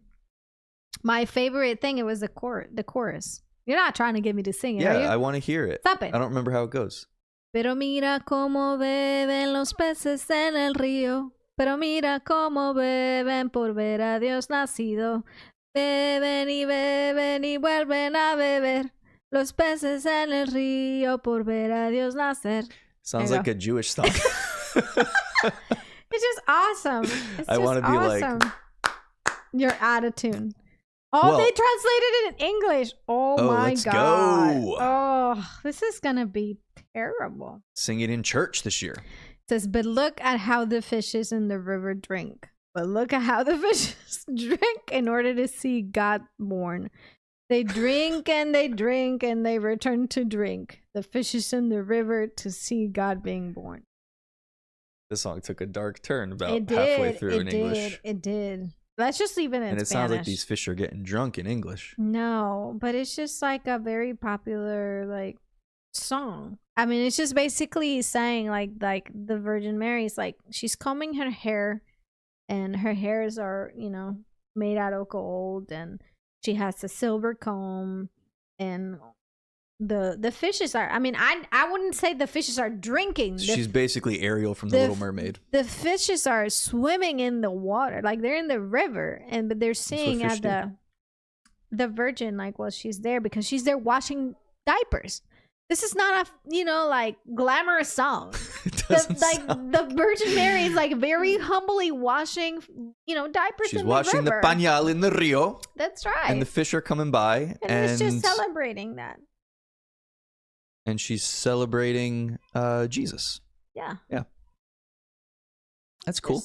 B: My favorite thing, it was the chorus. You're not trying to get me to sing it, are you?
A: Yeah, I want to hear it.
B: Stop it.
A: I don't remember how it goes.
B: Pero mira cómo beben los peces en el río. Pero mira cómo beben por ver a Dios nacido. Beben y vuelven a beber. Los peces en el río por ver a Dios nacer.
A: Sounds like a Jewish song.
B: It's just awesome.
A: I want to be like,
B: You're out of tune. Oh,
A: Well,
B: they translated it in English. Oh my
A: let's
B: God.
A: go.
B: Oh, this is going to be terrible.
A: Sing it in church this year.
B: It says, but look at how the fishes in the river drink. But look at how the fishes drink in order to see God born. They drink and they drink and they return to drink. The fishes in the river to see God being born.
A: This song took a dark turn about halfway through in English.
B: It did. Let's just leave it in Spanish.
A: And it sounds like these fish are getting drunk in English.
B: No, but it's just like a very popular like song. I mean, it's just basically saying like the Virgin Mary's like she's combing her hair, and her hairs are, you know, made out of gold, and she has a silver comb, and the fishes are, I mean, I wouldn't say the fishes are drinking.
A: She's basically Ariel from The Little Mermaid.
B: The fishes are swimming in the water, like they're in the river, but they're seeing at the Virgin like while she's there, because she's there washing diapers. This is not a, you know, like glamorous song. The Virgin Mary is like very humbly washing, you know, diapers.
A: She's
B: in
A: washing
B: the river.
A: the pañal in the rio.
B: That's right.
A: And the fish are coming by,
B: and it's just celebrating that.
A: And she's celebrating Jesus.
B: Yeah.
A: Yeah. That's cool.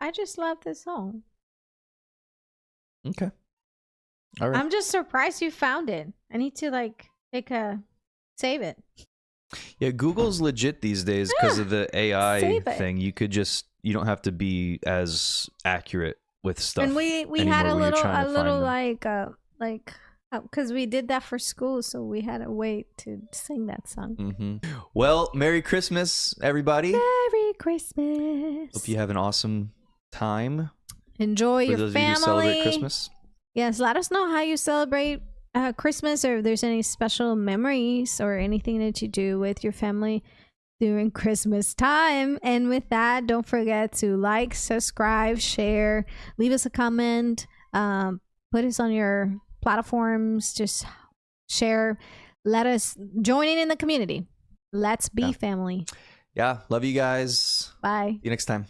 B: I just love this song.
A: Okay. All right.
B: I'm just surprised you found it. I need to save it.
A: Yeah, Google's legit these days because of the AI thing. You don't have to be as accurate with stuff.
B: And we had a little like because we did that for school, so we had a way to sing that song.
A: Mm-hmm. Well, Merry Christmas, everybody.
B: Merry Christmas.
A: Hope you have an awesome time.
B: Enjoy your family.
A: For those of you who celebrate Christmas.
B: Yes, let us know how you celebrate Christmas, or if there's any special memories or anything that you do with your family during Christmas time. And with that, don't forget to like, subscribe, share, leave us a comment, put us on your platforms, just share, let us join in the community. Let's be family.
A: Yeah, love you guys.
B: Bye.
A: See you next time.